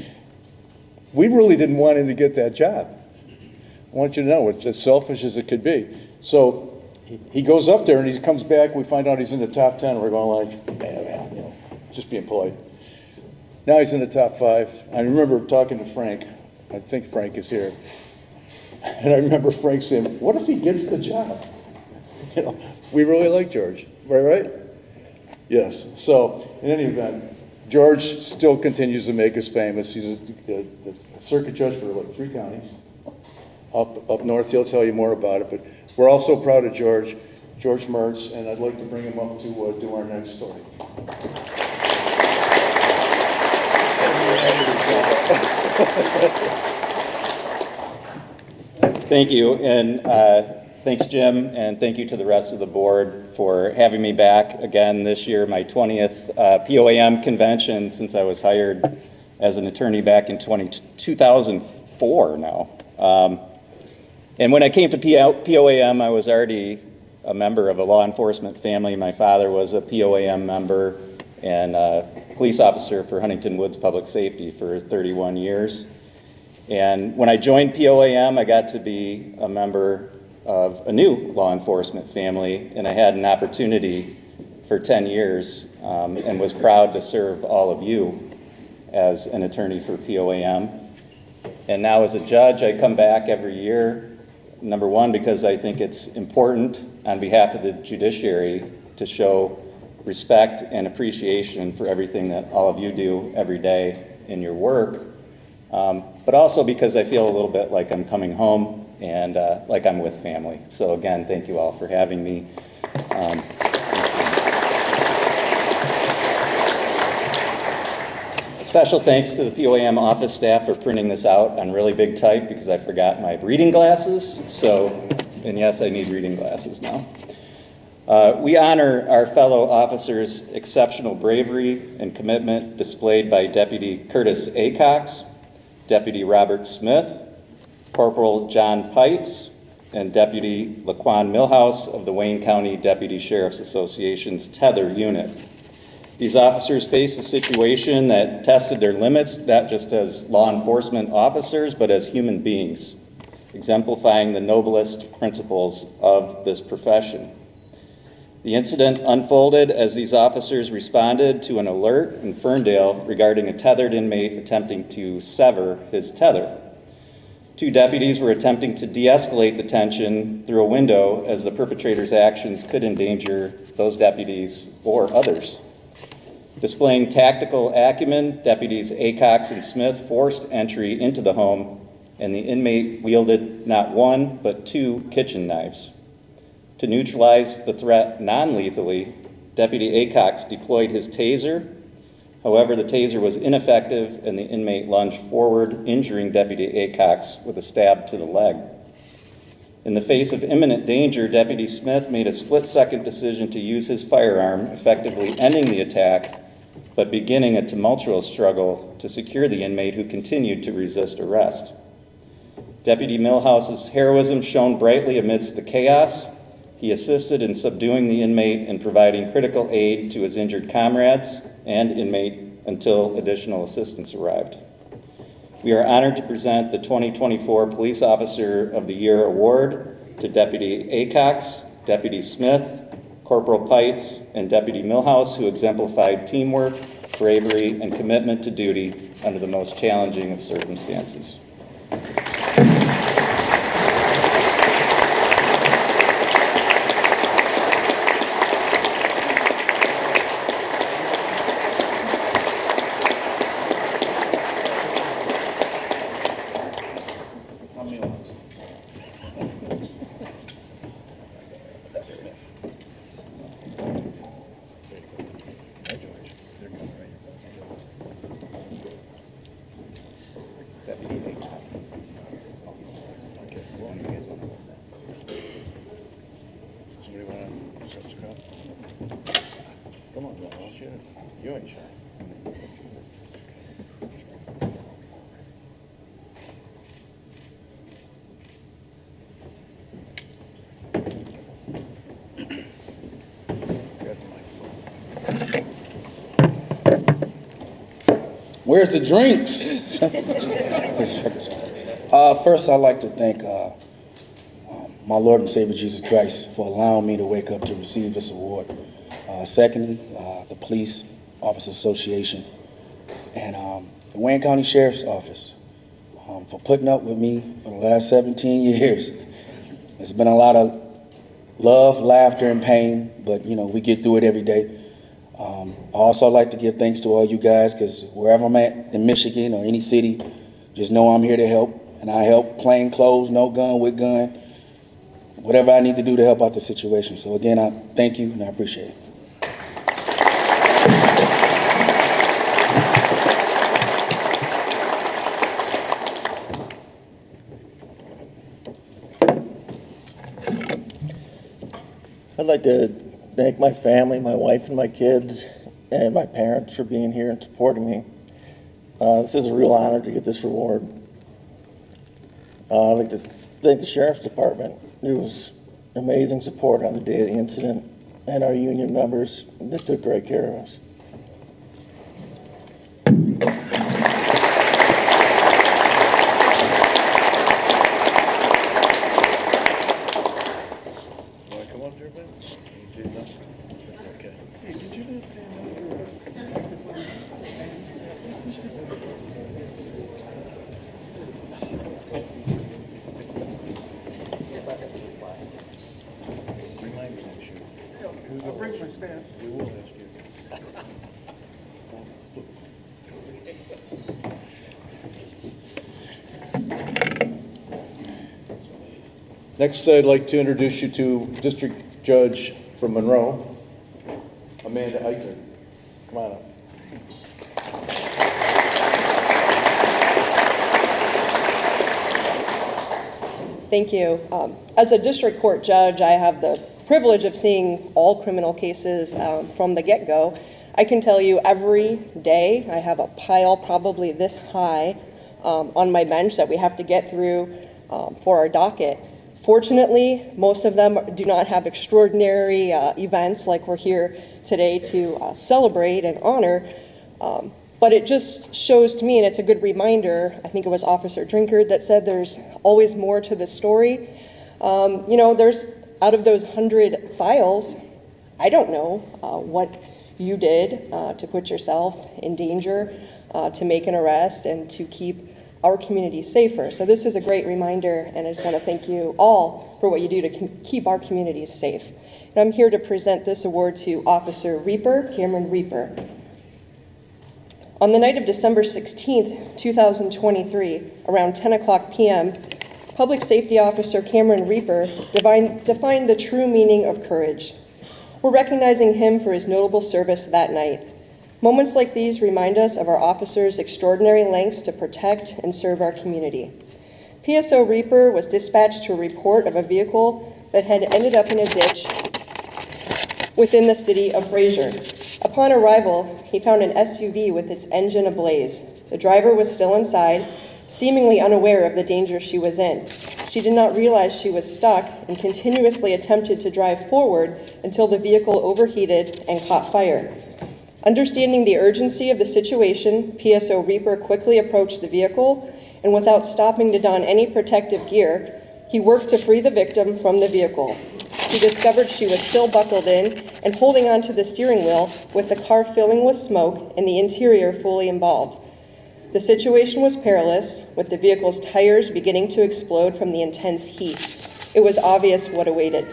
we really didn't want him to get that job. I want you to know, it's as selfish as it could be. So he goes up there and he comes back, we find out he's in the top 10, we're going like, just being polite. Now he's in the top 5. I remember talking to Frank, I think Frank is here, and I remember Frank saying, what if he gets the job? We really like George, right? Yes, so in any event, George still continues to make us famous. He's a circuit judge for like 3 counties. Up north, he'll tell you more about it, but we're also proud of George Mertz, and I'd like to bring him up to do our next story. Thank you, and thanks, Jim, and thank you to the rest of the board for having me back again this year, my 20th POAM convention since I was hired as an attorney back in 2004 now. And when I came to POAM, I was already a member of a law enforcement family. My father was a POAM member and a police officer for Huntington Woods Public Safety for 31 years. And when I joined POAM, I got to be a member of a new law enforcement family, and I had an opportunity for 10 years and was proud to serve all of you as an attorney for POAM. And now as a judge, I come back every year, number one, because I think it's important on behalf of the judiciary to show respect and appreciation for everything that all of you do every day in your work, but also because I feel a little bit like I'm coming home and like I'm with family. So again, thank you all for having me. Special thanks to the POAM office staff for printing this out on really big type because I forgot my reading glasses. So, and yes, I need reading glasses now. We honor our fellow officers' exceptional bravery and commitment displayed by Deputy Curtis A. Cox, Deputy Robert Smith, Corporal John Pites, and Deputy Laquan Millhouse of the Wayne County Deputy Sheriff's Association's Tether Unit. These officers faced a situation that tested their limits, not just as law enforcement officers, but as human beings, exemplifying the noblest principles of this profession. The incident unfolded as these officers responded to an alert in Ferndale regarding a tethered inmate attempting to sever his tether. Two deputies were attempting to de-escalate the tension through a window as the perpetrator's actions could endanger those deputies or others. Displaying tactical acumen, Deputies Acox and Smith forced entry into the home, and the inmate wielded not one, but two kitchen knives. To neutralize the threat non-lethally, Deputy Acox deployed his taser. However, the taser was ineffective, and the inmate lunged forward, injuring Deputy Acox with a stab to the leg. In the face of imminent danger, Deputy Smith made a split-second decision to use his firearm, effectively ending the attack, but beginning a tumultuous struggle to secure the inmate who continued to resist arrest. Deputy Millhouse's heroism shone brightly amidst the chaos. He assisted in subduing the inmate and providing critical aid to his injured comrades and inmate until additional assistance arrived. We are honored to present the 2024 Police Officer of the Year Award to Deputy Acox, Deputy Smith, Corporal Pites, and Deputy Millhouse, who exemplified teamwork, bravery, and commitment to duty under the most challenging of circumstances. Somebody want to stretch the crowd? Come on, John, I'll share. You ain't shy. Where's the drinks? First, I'd like to thank my Lord and Savior Jesus Christ for allowing me to wake up to receive this award. Secondly, the Police Office Association and the Wayne County Sheriff's Office for putting up with me for the last 17 years. It's been a lot of love, laughter, and pain, but you know, we get through it every day. I also like to give thanks to all you guys, because wherever I'm at in Michigan or any city, just know I'm here to help, and I help plain clothes, no gun, with gun, whatever I need to do to help out the situation. So again, I thank you and I appreciate it. I'd like to thank my family, my wife and my kids, and my parents for being here and supporting me. This is a real honor to get this reward. I'd like to thank the Sheriff's Department. It was amazing support on the day of the incident, and our union members that took great care of us. Next, I'd like to introduce you to District Judge from Monroe, Amanda Eichner. Come on up. Thank you. As a district court judge, I have the privilege of seeing all criminal cases from the get-go. I can tell you every day I have a pile probably this high on my bench that we have to get through for our docket. Fortunately, most of them do not have extraordinary events like we're here today to celebrate and honor. But it just shows to me, and it's a good reminder, I think it was Officer Drinkard that said there's always more to the story. You know, there's, out of those 100 files, I don't know what you did to put yourself in danger, to make an arrest, and to keep our community safer. So this is a great reminder, and I just want to thank you all for what you do to keep our communities safe. And I'm here to present this award to Officer Reaper, Cameron Reaper. On the night of December 16th, 2023, around 10 o'clock p.m., Public Safety Officer Cameron Reaper defined the true meaning of courage. We're recognizing him for his notable service that night. Moments like these remind us of our officers' extraordinary lengths to protect and serve our community. PSO Reaper was dispatched to a report of a vehicle that had ended up in a ditch within the city of Fraser. Upon arrival, he found an SUV with its engine ablaze. The driver was still inside, seemingly unaware of the danger she was in. She did not realize she was stuck and continuously attempted to drive forward until the vehicle overheated and caught fire. Understanding the urgency of the situation, PSO Reaper quickly approached the vehicle, and without stopping to don any protective gear, he worked to free the victim from the vehicle. He discovered she was still buckled in and holding onto the steering wheel with the car filling with smoke and the interior fully embalmed. The situation was perilous, with the vehicle's tires beginning to explode from the intense heat. It was obvious what awaited.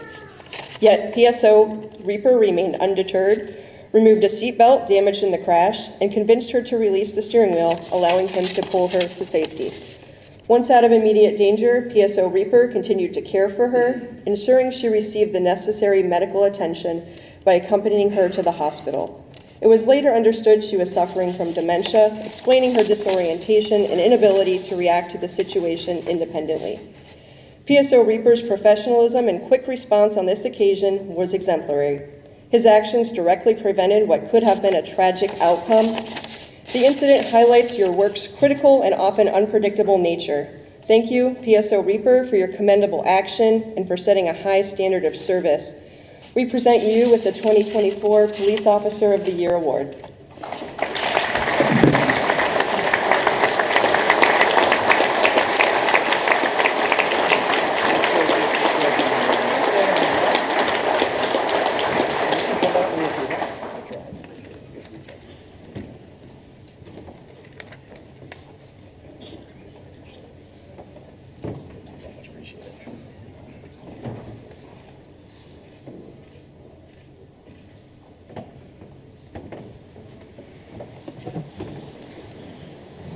Yet PSO Reaper remained undeterred, removed a seatbelt damaged in the crash, and convinced her to release the steering wheel, allowing him to pull her to safety. Once out of immediate danger, PSO Reaper continued to care for her, ensuring she received the necessary medical attention by accompanying her to the hospital. It was later understood she was suffering from dementia, explaining her disorientation and inability to react to the situation independently. PSO Reaper's professionalism and quick response on this occasion was exemplary. His actions directly prevented what could have been a tragic outcome. The incident highlights your work's critical and often unpredictable nature. Thank you, PSO Reaper, for your commendable action and for setting a high standard of service. We present you with the 2024 Police Officer of the Year Award.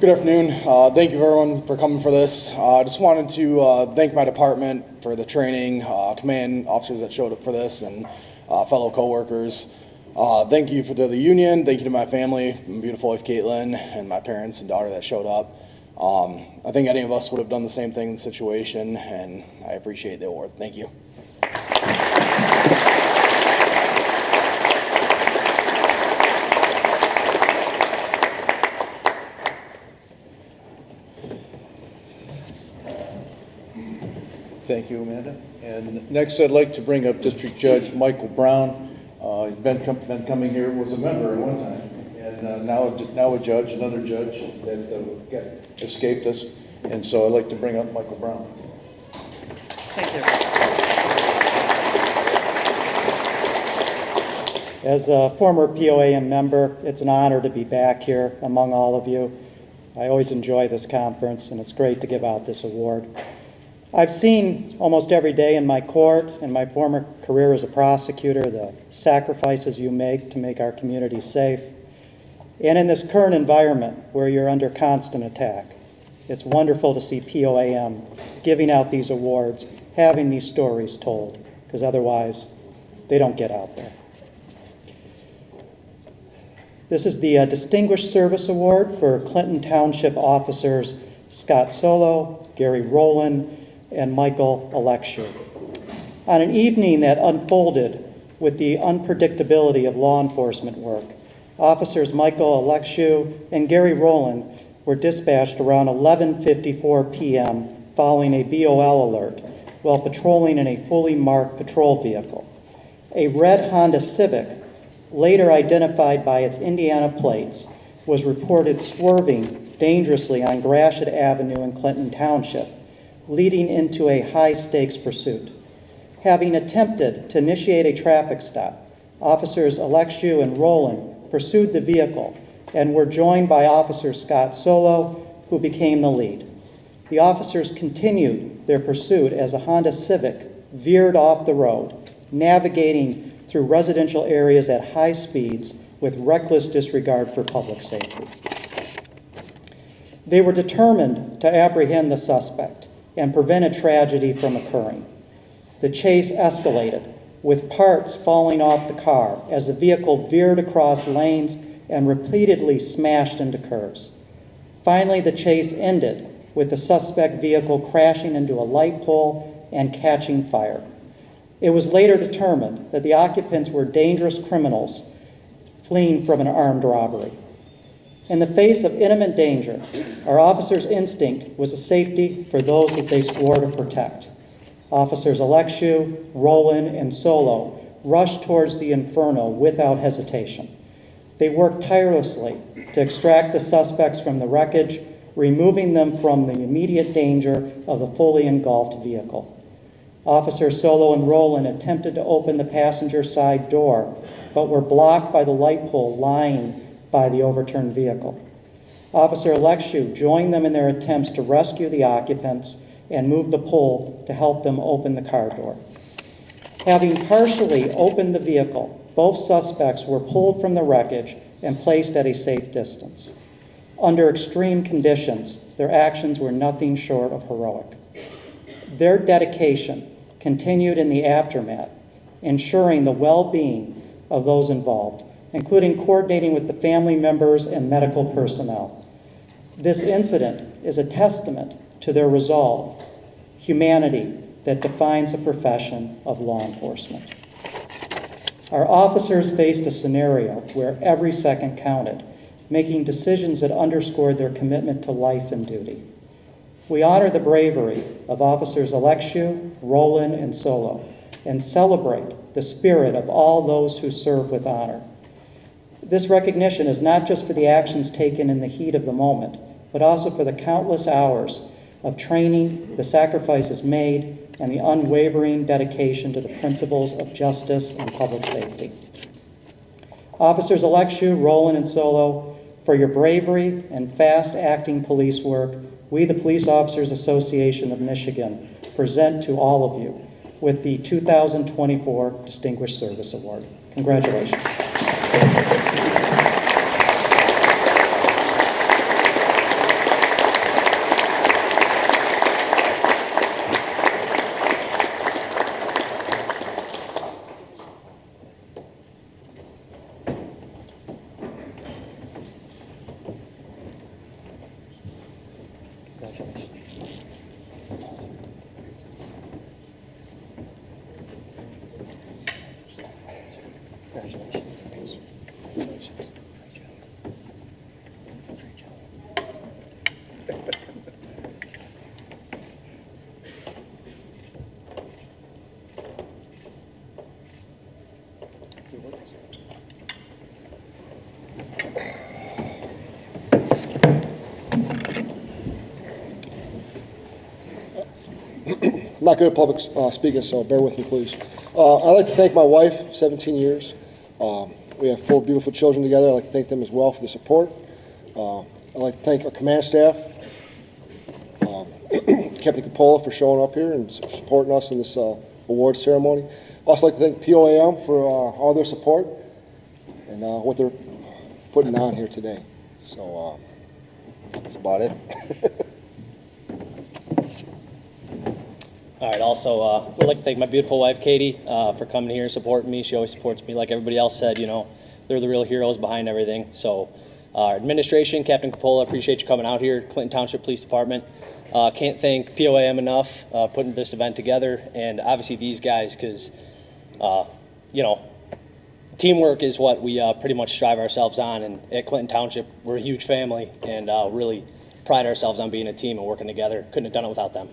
Good afternoon. Thank you everyone for coming for this. I just wanted to thank my department for the training, command officers that showed up for this, and fellow coworkers. Thank you to the union. Thank you to my family, my beautiful wife Caitlin, and my parents and daughter that showed up. I think any of us would have done the same thing in the situation, and I appreciate the award. Thank you. Thank you, Amanda. And next, I'd like to bring up District Judge Michael Brown. He's been coming here, was a member at one time, and now a judge, another judge that escaped us. And so I'd like to bring up Michael Brown. Thank you. As a former POAM member, it's an honor to be back here among all of you. I always enjoy this conference, and it's great to give out this award. I've seen almost every day in my court and my former career as a prosecutor the sacrifices you make to make our community safe. And in this current environment where you're under constant attack, it's wonderful to see POAM giving out these awards, having these stories told, because otherwise they don't get out there. This is the Distinguished Service Award for Clinton Township officers Scott Solo, Gary Rowland, and Michael Alexiou. On an evening that unfolded with the unpredictability of law enforcement work, officers Michael Alexiou and Gary Rowland were dispatched around 11:54 p.m. following a BOL alert while patrolling in a fully marked patrol vehicle. A red Honda Civic, later identified by its Indiana plates, was reported swerving dangerously on Gratiot Avenue in Clinton Township, leading into a high-stakes pursuit. Having attempted to initiate a traffic stop, officers Alexiou and Rowland pursued the vehicle and were joined by Officer Scott Solo, who became the lead. The officers continued their pursuit as a Honda Civic veered off the road, navigating through residential areas at high speeds with reckless disregard for public safety. They were determined to apprehend the suspect and prevent a tragedy from occurring. The chase escalated, with parts falling off the car as the vehicle veered across lanes and repeatedly smashed into curves. Finally, the chase ended with the suspect vehicle crashing into a light pole and catching fire. It was later determined that the occupants were dangerous criminals fleeing from an armed robbery. In the face of imminent danger, our officers' instinct was the safety for those that they swore to protect. Officers Alexiou, Rowland, and Solo rushed towards the inferno without hesitation. They worked tirelessly to extract the suspects from the wreckage, removing them from the immediate danger of the fully engulfed vehicle. Officers Solo and Rowland attempted to open the passenger side door, but were blocked by the light pole lying by the overturned vehicle. Officer Alexiou joined them in their attempts to rescue the occupants and move the pole to help them open the car door. Having partially opened the vehicle, both suspects were pulled from the wreckage and placed at a safe distance. Under extreme conditions, their actions were nothing short of heroic. Their dedication continued in the aftermath, ensuring the well-being of those involved, including coordinating with the family members and medical personnel. This incident is a testament to their resolve, humanity that defines the profession of law enforcement. Our officers faced a scenario where every second counted, making decisions that underscored their commitment to life and duty. We honor the bravery of officers Alexiou, Rowland, and Solo, and celebrate the spirit of all those who serve with honor. This recognition is not just for the actions taken in the heat of the moment, but also for the countless hours of training, the sacrifices made, and the unwavering dedication to the principles of justice and public safety. Officers Alexiou, Rowland, and Solo, for your bravery and fast-acting police work, we, the Police Officers Association of Michigan, present to all of you with the 2024 Distinguished Service Award. Congratulations. I'm not good at public speaking, so bear with me, please. I'd like to thank my wife, 17 years. We have 4 beautiful children together. I'd like to thank them as well for the support. I'd like to thank our command staff, Captain Capola for showing up here and supporting us in this award ceremony. Also like to thank POAM for all their support and what they're putting on here today. So that's about it. All right, also, would like to thank my beautiful wife, Katie, for coming here and supporting me. She always supports me. Like everybody else said, you know, they're the real heroes behind everything. So, our administration, Captain Capola, appreciate you coming out here. Clinton Township Police Department. Can't thank POAM enough putting this event together, and obviously these guys, because, you know, teamwork is what we pretty much strive ourselves on, and at Clinton Township, we're a huge family, and really pride ourselves on being a team and working together. Couldn't have done it without them.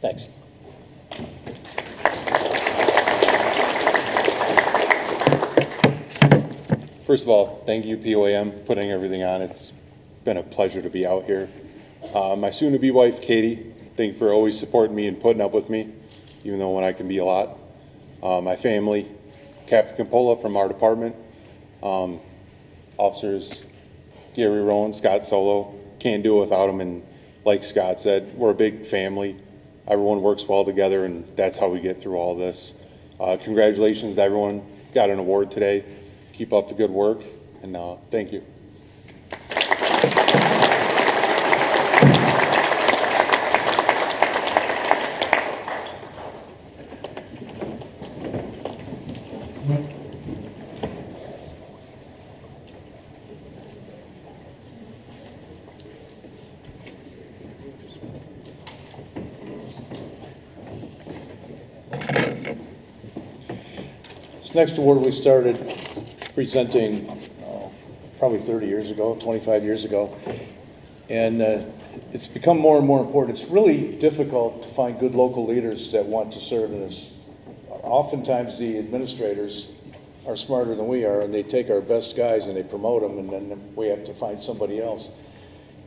Thanks. First of all, thank you, POAM, putting everything on. It's been a pleasure to be out here. My soon-to-be wife, Katie, thank you for always supporting me and putting up with me, even though when I can be a lot. My family, Captain Capola from our department, officers Gary Rowan, Scott Solo, can't do it without them, and like Scott said, we're a big family. Everyone works well together, and that's how we get through all this. Congratulations to everyone got an award today. Keep up the good work, and thank you. This next award we started presenting probably 30 years ago, 25 years ago, and it's become more and more important. It's really difficult to find good local leaders that want to serve in this. Oftentimes the administrators are smarter than we are, and they take our best guys and they promote them, and then we have to find somebody else.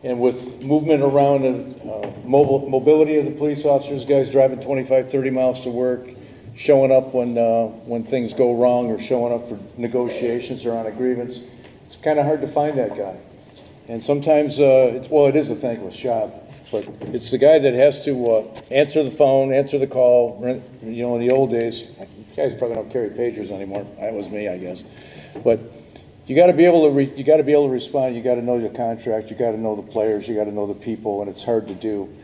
And with movement around and mobility of the police officers, guys driving 25, 30 miles to work, showing up when things go wrong, or showing up for negotiations or on a grievance, it's kind of hard to find that guy. And sometimes it is a thankless job, but it's the guy that has to answer the phone, answer the call. You know, in the old days, you guys probably don't carry pagers anymore. That was me, I guess. But you got to be able to respond. You got to know your contract. You got to know the players. You got to know the people, and it's hard to do.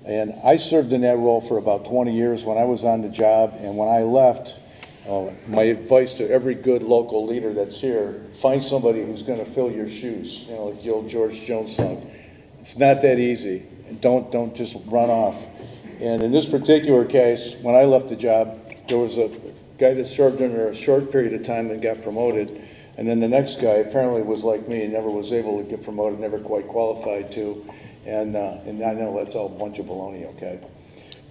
And I served in that role for about 20 years when I was on the job, and when I left, my advice to every good local leader that's here: find somebody who's going to fill your shoes. You know, like the old George Jones song. It's not that easy. And don't just run off. And in this particular case, when I left the job, there was a guy that served under a short period of time and got promoted. And then the next guy apparently was like me, never was able to get promoted, never quite qualified to. And I know that's all a bunch of baloney, okay?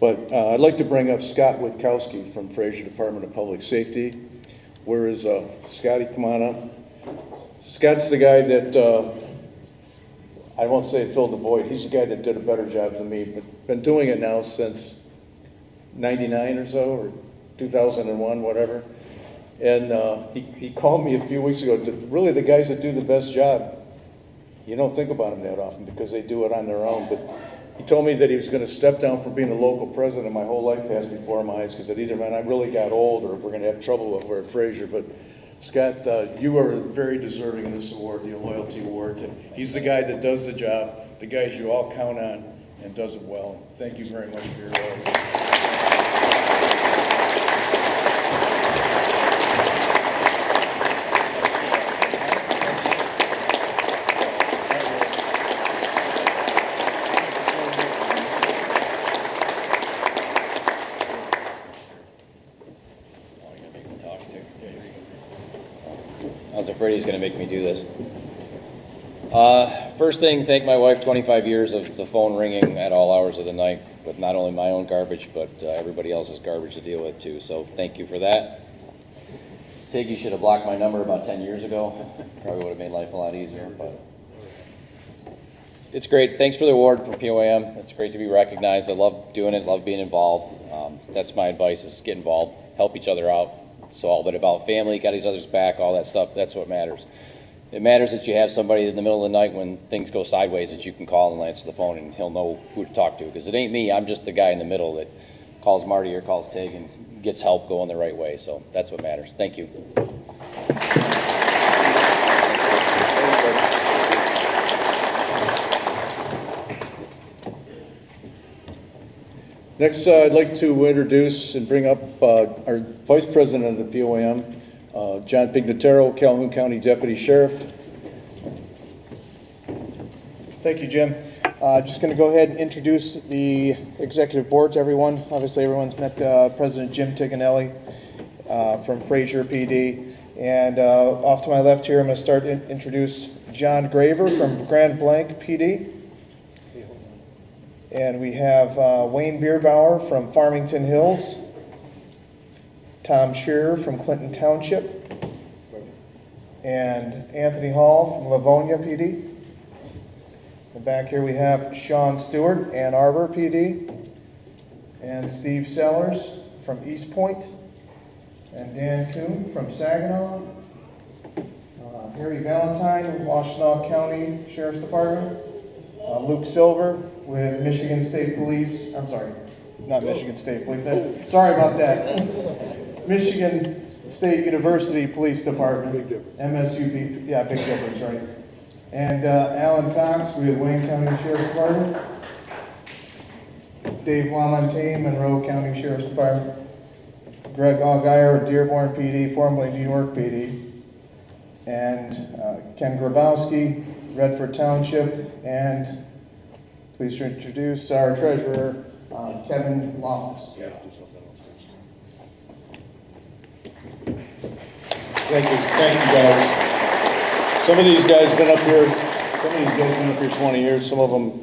But I'd like to bring up Scott Witkowski from Fraser Department of Public Safety. Where is Scotty? Come on up. Scott's the guy that, I won't say filled the void. He's the guy that did a better job than me, but been doing it now since 99 or so, or 2001, whatever. And he called me a few weeks ago. Really, the guys that do the best job, you don't think about them that often because they do it on their own. But he told me that he was going to step down from being a local president. My whole life passed before my eyes because it either meant I really got old or we're going to have trouble over at Fraser. But Scott, you are very deserving of this award, the Loyalty Award. And he's the guy that does the job, the guys you all count on, and does it well. Thank you very much for your loyalty. I was afraid he's going to make me do this. First thing, thank my wife, 25 years of the phone ringing at all hours of the night with not only my own garbage, but everybody else's garbage to deal with too. So thank you for that. Tiggy should have blocked my number about 10 years ago. Probably would have made life a lot easier, but it's great. Thanks for the award for POAM. It's great to be recognized. I love doing it, love being involved. That's my advice, is get involved, help each other out. It's all but about family, got each other's back, all that stuff. That's what matters. It matters that you have somebody in the middle of the night when things go sideways that you can call and answer the phone and he'll know who to talk to. Because it ain't me, I'm just the guy in the middle that calls Marty or calls Tig and gets help going the right way. So that's what matters. Thank you. Next, I'd like to introduce and bring up our Vice President of the POAM, John Pignataro, Calhoun County Deputy Sheriff. Thank you, Jim. Just going to go ahead and introduce the executive board to everyone. Obviously, everyone's met President Jim Tiganelli from Fraser PD. And off to my left here, I'm going to start to introduce John Graver from Grand Blanc PD. And we have Wayne Bierbauer from Farmington Hills, Tom Shearer from Clinton Township, and Anthony Hall from Livonia PD. In the back here we have Sean Stewart, Ann Arbor PD, and Steve Sellers from East Point, and Dan Kuhn from Saginaw, Harry Valentine, Washtenaw County Sheriff's Department, Luke Silver with Michigan State Police, I'm sorry, not Michigan State Police, sorry about that. Michigan State University Police Department. Big difference. MSUP, yeah, big difference, right. And Alan Cox with Wayne County Sheriff's Department. Dave LaMontagne, Monroe County Sheriff's Department. Greg Allgaier with Dearborn PD, formerly New York PD. And Ken Grabowski, Redford Township, and please introduce our treasurer, Kevin Loftus. Thank you, guys. Some of these guys have been up here, 20 years, some of them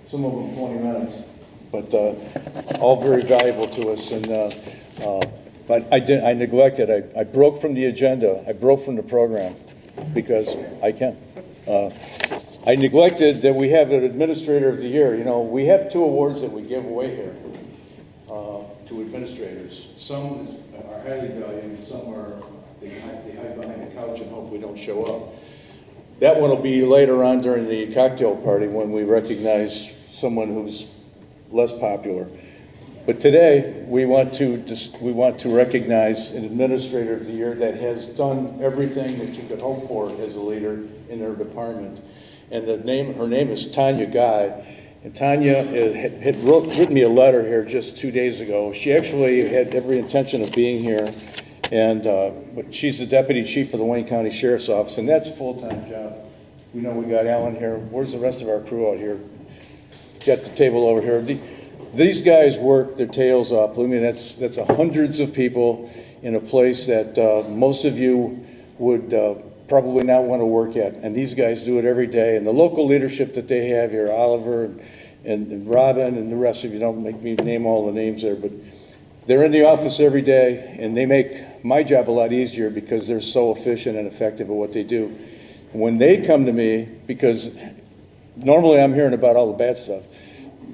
20 minutes, but all very valuable to us. And but I neglected, I broke from the agenda, I broke from the program because I can. I neglected that we have an Administrator of the Year. You know, we have 2 awards that we give away here to administrators. Some are highly valued, and some are they hide behind the couch and hope we don't show up. That one will be later on during the cocktail party when we recognize someone who's less popular. But today we want to recognize an Administrator of the Year that has done everything that you could hope for as a leader in their department. And her name is Tanya Guy. And Tanya had written me a letter here just 2 days ago. She actually had every intention of being here, and but she's the Deputy Chief of the Wayne County Sheriff's Office, and that's a full-time job. We know we got Alan here. Where's the rest of our crew out here? Got the table over here. These guys work their tails off. I mean, that's hundreds of people in a place that most of you would probably not want to work at. And these guys do it every day. And the local leadership that they have here, Oliver and Robin and the rest of you, don't make me name all the names there, but they're in the office every day, and they make my job a lot easier because they're so efficient and effective at what they do. When they come to me, because normally I'm hearing about all the bad stuff,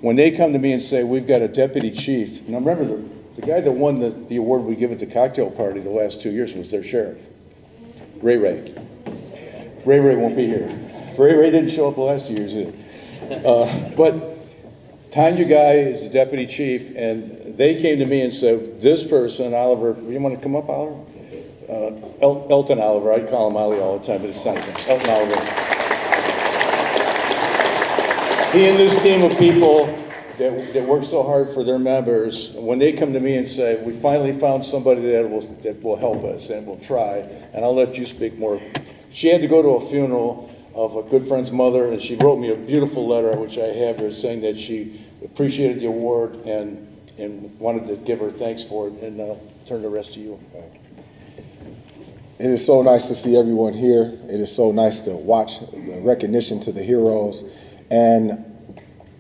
when they come to me and say, we've got a deputy chief, now remember, the guy that won the award we give at the cocktail party the last 2 years was their sheriff, Ray Ray. Ray Ray won't be here. Ray Ray didn't show up the last 2 years either. But Tanya Guy is the deputy chief, and they came to me and said, this person, Oliver, you want to come up, Oliver? Elton Oliver, I call him Ollie all the time, but it sounds like Elton Oliver. He and this team of people that work so hard for their members, when they come to me and say, we finally found somebody that will help us and will try, and I'll let you speak more. She had to go to a funeral of a good friend's mother, and she wrote me a beautiful letter, which I have here, saying that she appreciated the award and wanted to give her thanks for it, and I'll turn the rest to you. It is so nice to see everyone here. It is so nice to watch the recognition to the heroes. And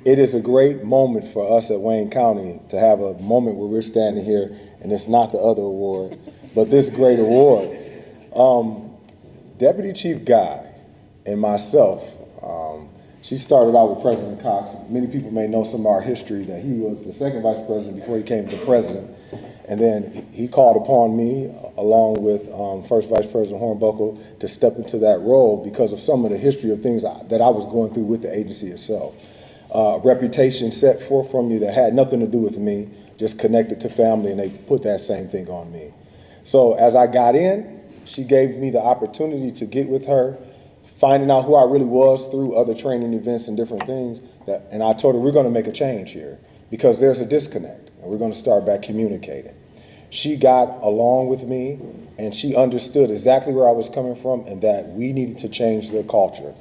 it is a great moment for us at Wayne County to have a moment where we're standing here, and it's not the other award, but this great award. Deputy Chief Guy and myself, she started out with President Cox. Many people may know some of our history that he was the second vice president before he became the president. And then he called upon me, along with First Vice President Hornbuckle, to step into that role because of some of the history of things that I was going through with the agency itself. A reputation set forth from me that had nothing to do with me, just connected to family, and they put that same thing on me. So as I got in, she gave me the opportunity to get with her, finding out who I really was through other training events and different things. And I told her, we're going to make a change here because there's a disconnect, and we're going to start back communicating. She got along with me, and she understood exactly where I was coming from and that we needed to change the culture.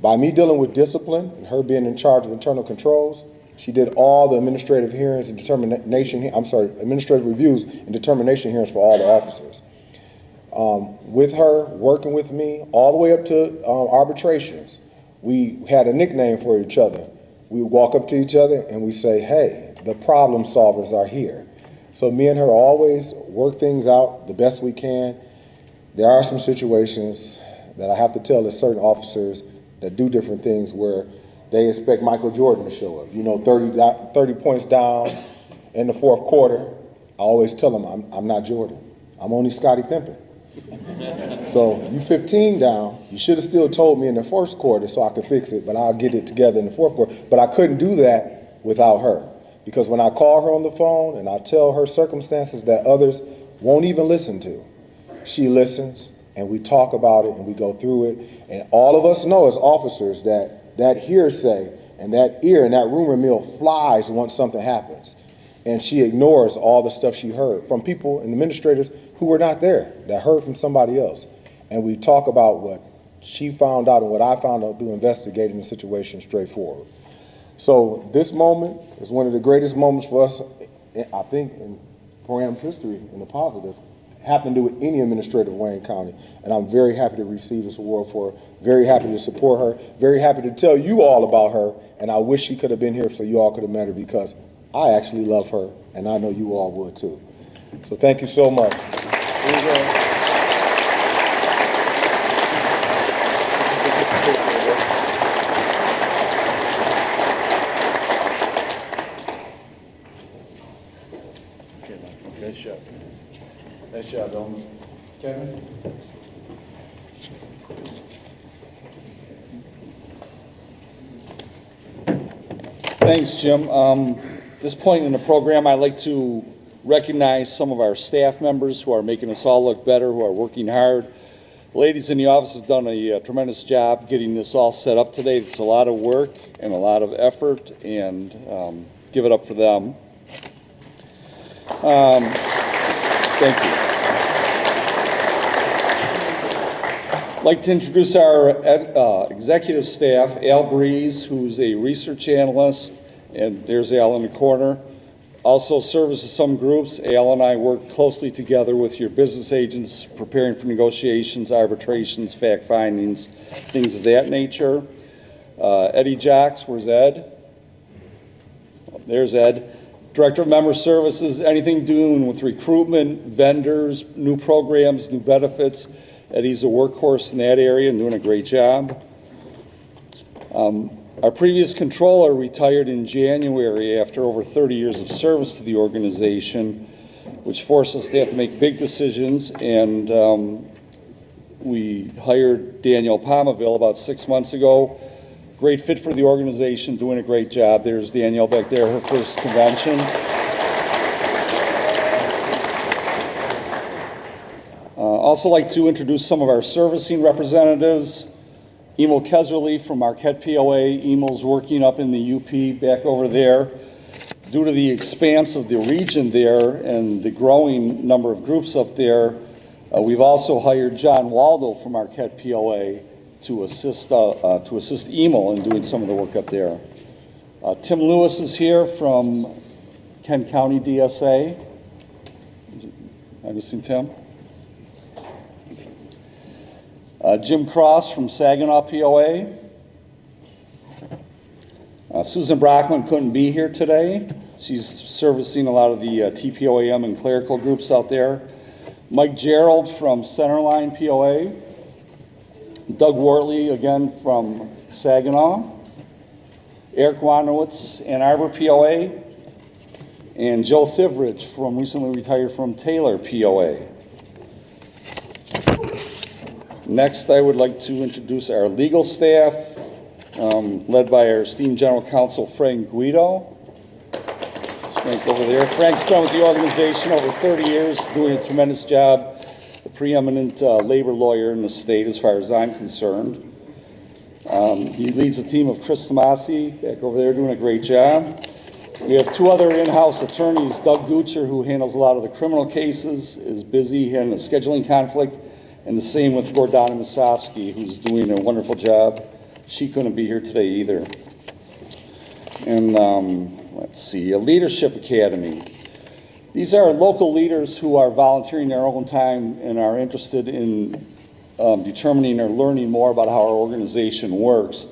By me dealing with discipline and her being in charge of internal controls, she did all the administrative hearings and administrative reviews and determination hearings for all the officers. With her working with me all the way up to arbitrations, we had a nickname for each other. We would walk up to each other and we say, hey, the problem solvers are here. So me and her always work things out the best we can. There are some situations that I have to tell the certain officers that do different things where they expect Michael Jordan to show up. 30 points down in the fourth quarter. I always tell them, I'm not Jordan. I'm only Scottie Pippen. So you 15 down, you should have still told me in the first quarter so I could fix it, but I'll get it together in the fourth quarter. But I couldn't do that without her. Because when I call her on the phone and I tell her circumstances that others won't even listen to, she listens and we talk about it and we go through it. And all of us know as officers that hearsay and that ear and that rumor mill flies once something happens. And she ignores all the stuff she heard from people and administrators who were not there, that heard from somebody else. And we talk about what she found out and what I found out through investigating the situation straightforward. So this moment is one of the greatest moments for us, I think, in POAM's history, in the positive. Happened to do with any administrator of Wayne County. And I'm very happy to receive this award for her, very happy to support her, very happy to tell you all about her, and I wish she could have been here so you all could have met her because I actually love her, and I know you all would too. So thank you so much. Nice job. Nice job, Elmer. Kevin? Thanks, Jim. At this point in the program, I'd like to recognize some of our staff members who are making us all look better, who are working hard. Ladies in the office have done a tremendous job getting this all set up today. It's a lot of work and a lot of effort, and give it up for them. Thank you. I'd like to introduce our executive staff, Al Breeze, who's a research analyst, and there's Al in the corner. Also services some groups. Al and I work closely together with your business agents, preparing for negotiations, arbitrations, fact findings, things of that nature. Eddie Jocks, where's Ed? There's Ed. Director of Member Services, anything doing with recruitment, vendors, new programs, new benefits. Eddie's a workhorse in that area and doing a great job. Our previous controller retired in January after over 30 years of service to the organization, which forced us to have to make big decisions, and we hired Danielle Palmaville about 6 months ago. Great fit for the organization, doing a great job. There's Danielle back there, her first convention. Also like to introduce some of our servicing representatives. Emil Keserly from Marquette POA. Emil's working up in the UP back over there. Due to the expanse of the region there and the growing number of groups up there, we've also hired John Waldo from Marquette POA to assist Emil in doing some of the work up there. Tim Lewis is here from Kent County DSA. Have you seen Tim? Jim Cross from Saginaw POA. Susan Brockman couldn't be here today. She's servicing a lot of the TPOAM and clerical groups out there. Mike Gerald from Centerline POA. Doug Wortley, again, from Saginaw. Eric Wanowitz, Ann Arbor POA. and Joe Thiveridge, recently retired from Taylor POA. Next, I would like to introduce our legal staff, led by our esteemed General Counsel, Frank Guido. Frank over there. Frank's been with the organization over 30 years, doing a tremendous job, the preeminent labor lawyer in the state as far as I'm concerned. He leads a team of Chris Tomasi, back over there, doing a great job. We have two other in-house attorneys, Doug Gucher, who handles a lot of the criminal cases, is busy having a scheduling conflict, and the same with Gordana Masovsky, who's doing a wonderful job. She couldn't be here today either. And let's see, a leadership academy. These are local leaders who are volunteering their own time and are interested in determining or learning more about how our organization works.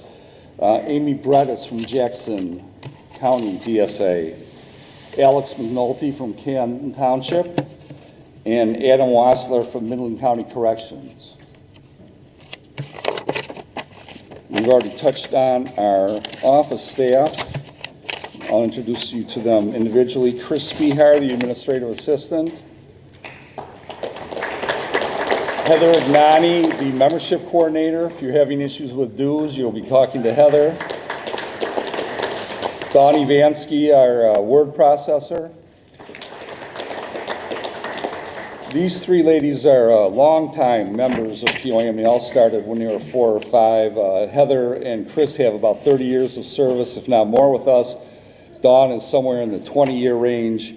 Amy Brettis from Jackson County DSA, Alex McNulty from Canton Township, and Adam Wassler from Midland County Corrections. We've already touched on our office staff. I'll introduce you to them individually. Chris Spihar, the administrative assistant. Heather Ignani, the membership coordinator. If you're having issues with dues, you'll be talking to Heather. Dawn Ivansky, our word processor. These three ladies are longtime members of POAM. They all started when they were 4 or 5. Heather and Chris have about 30 years of service, if not more, with us. Dawn is somewhere in the 20-year range.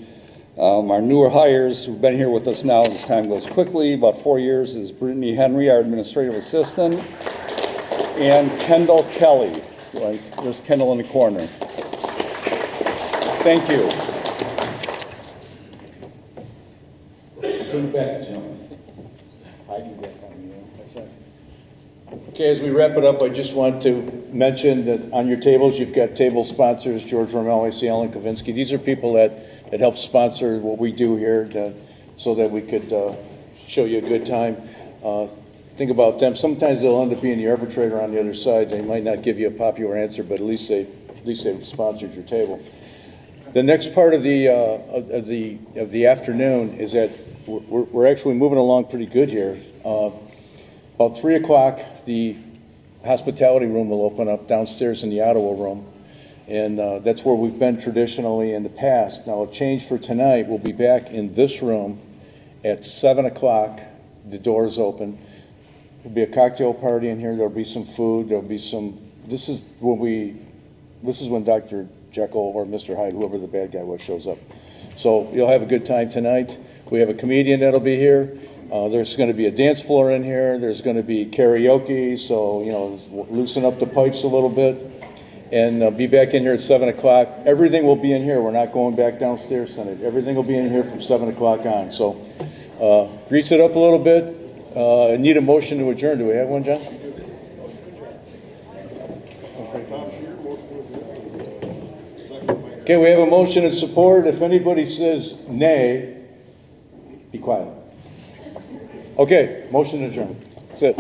Our newer hires who've been here with us now, as time goes quickly, about 4 years, is Brittany Henry, our administrative assistant, and Kendall Kelly. There's Kendall in the corner. Thank you. Bring it back, Jim. I do that kind of, that's right. Okay, as we wrap it up, I just want to mention that on your tables, you've got table sponsors, George Rommel, I see Alan Kavinsky. These are people that help sponsor what we do here so that we could show you a good time. Think about them. Sometimes they'll end up being the arbitrator on the other side. They might not give you a popular answer, but at least they've sponsored your table. The next part of the afternoon is that we're actually moving along pretty good here. About 3 o'clock, the hospitality room will open up downstairs in the Ottawa room, and that's where we've been traditionally in the past. Now, a change for tonight, we'll be back in this room at 7 o'clock. The doors open. There'll be a cocktail party in here. There'll be some food. There'll be some. This is when Dr. Jekyll or Mr. Hyde, whoever the bad guy was, shows up. So you'll have a good time tonight. We have a comedian that'll be here. There's going to be a dance floor in here. There's going to be karaoke, so loosen up the pipes a little bit. And be back in here at 7 o'clock. Everything will be in here. We're not going back downstairs tonight. Everything will be in here from 7 o'clock on. So grease it up a little bit. I need a motion to adjourn. Do we have one, John? Okay, we have a motion and support. If anybody says nay, be quiet. Okay, motion to adjourn. That's it.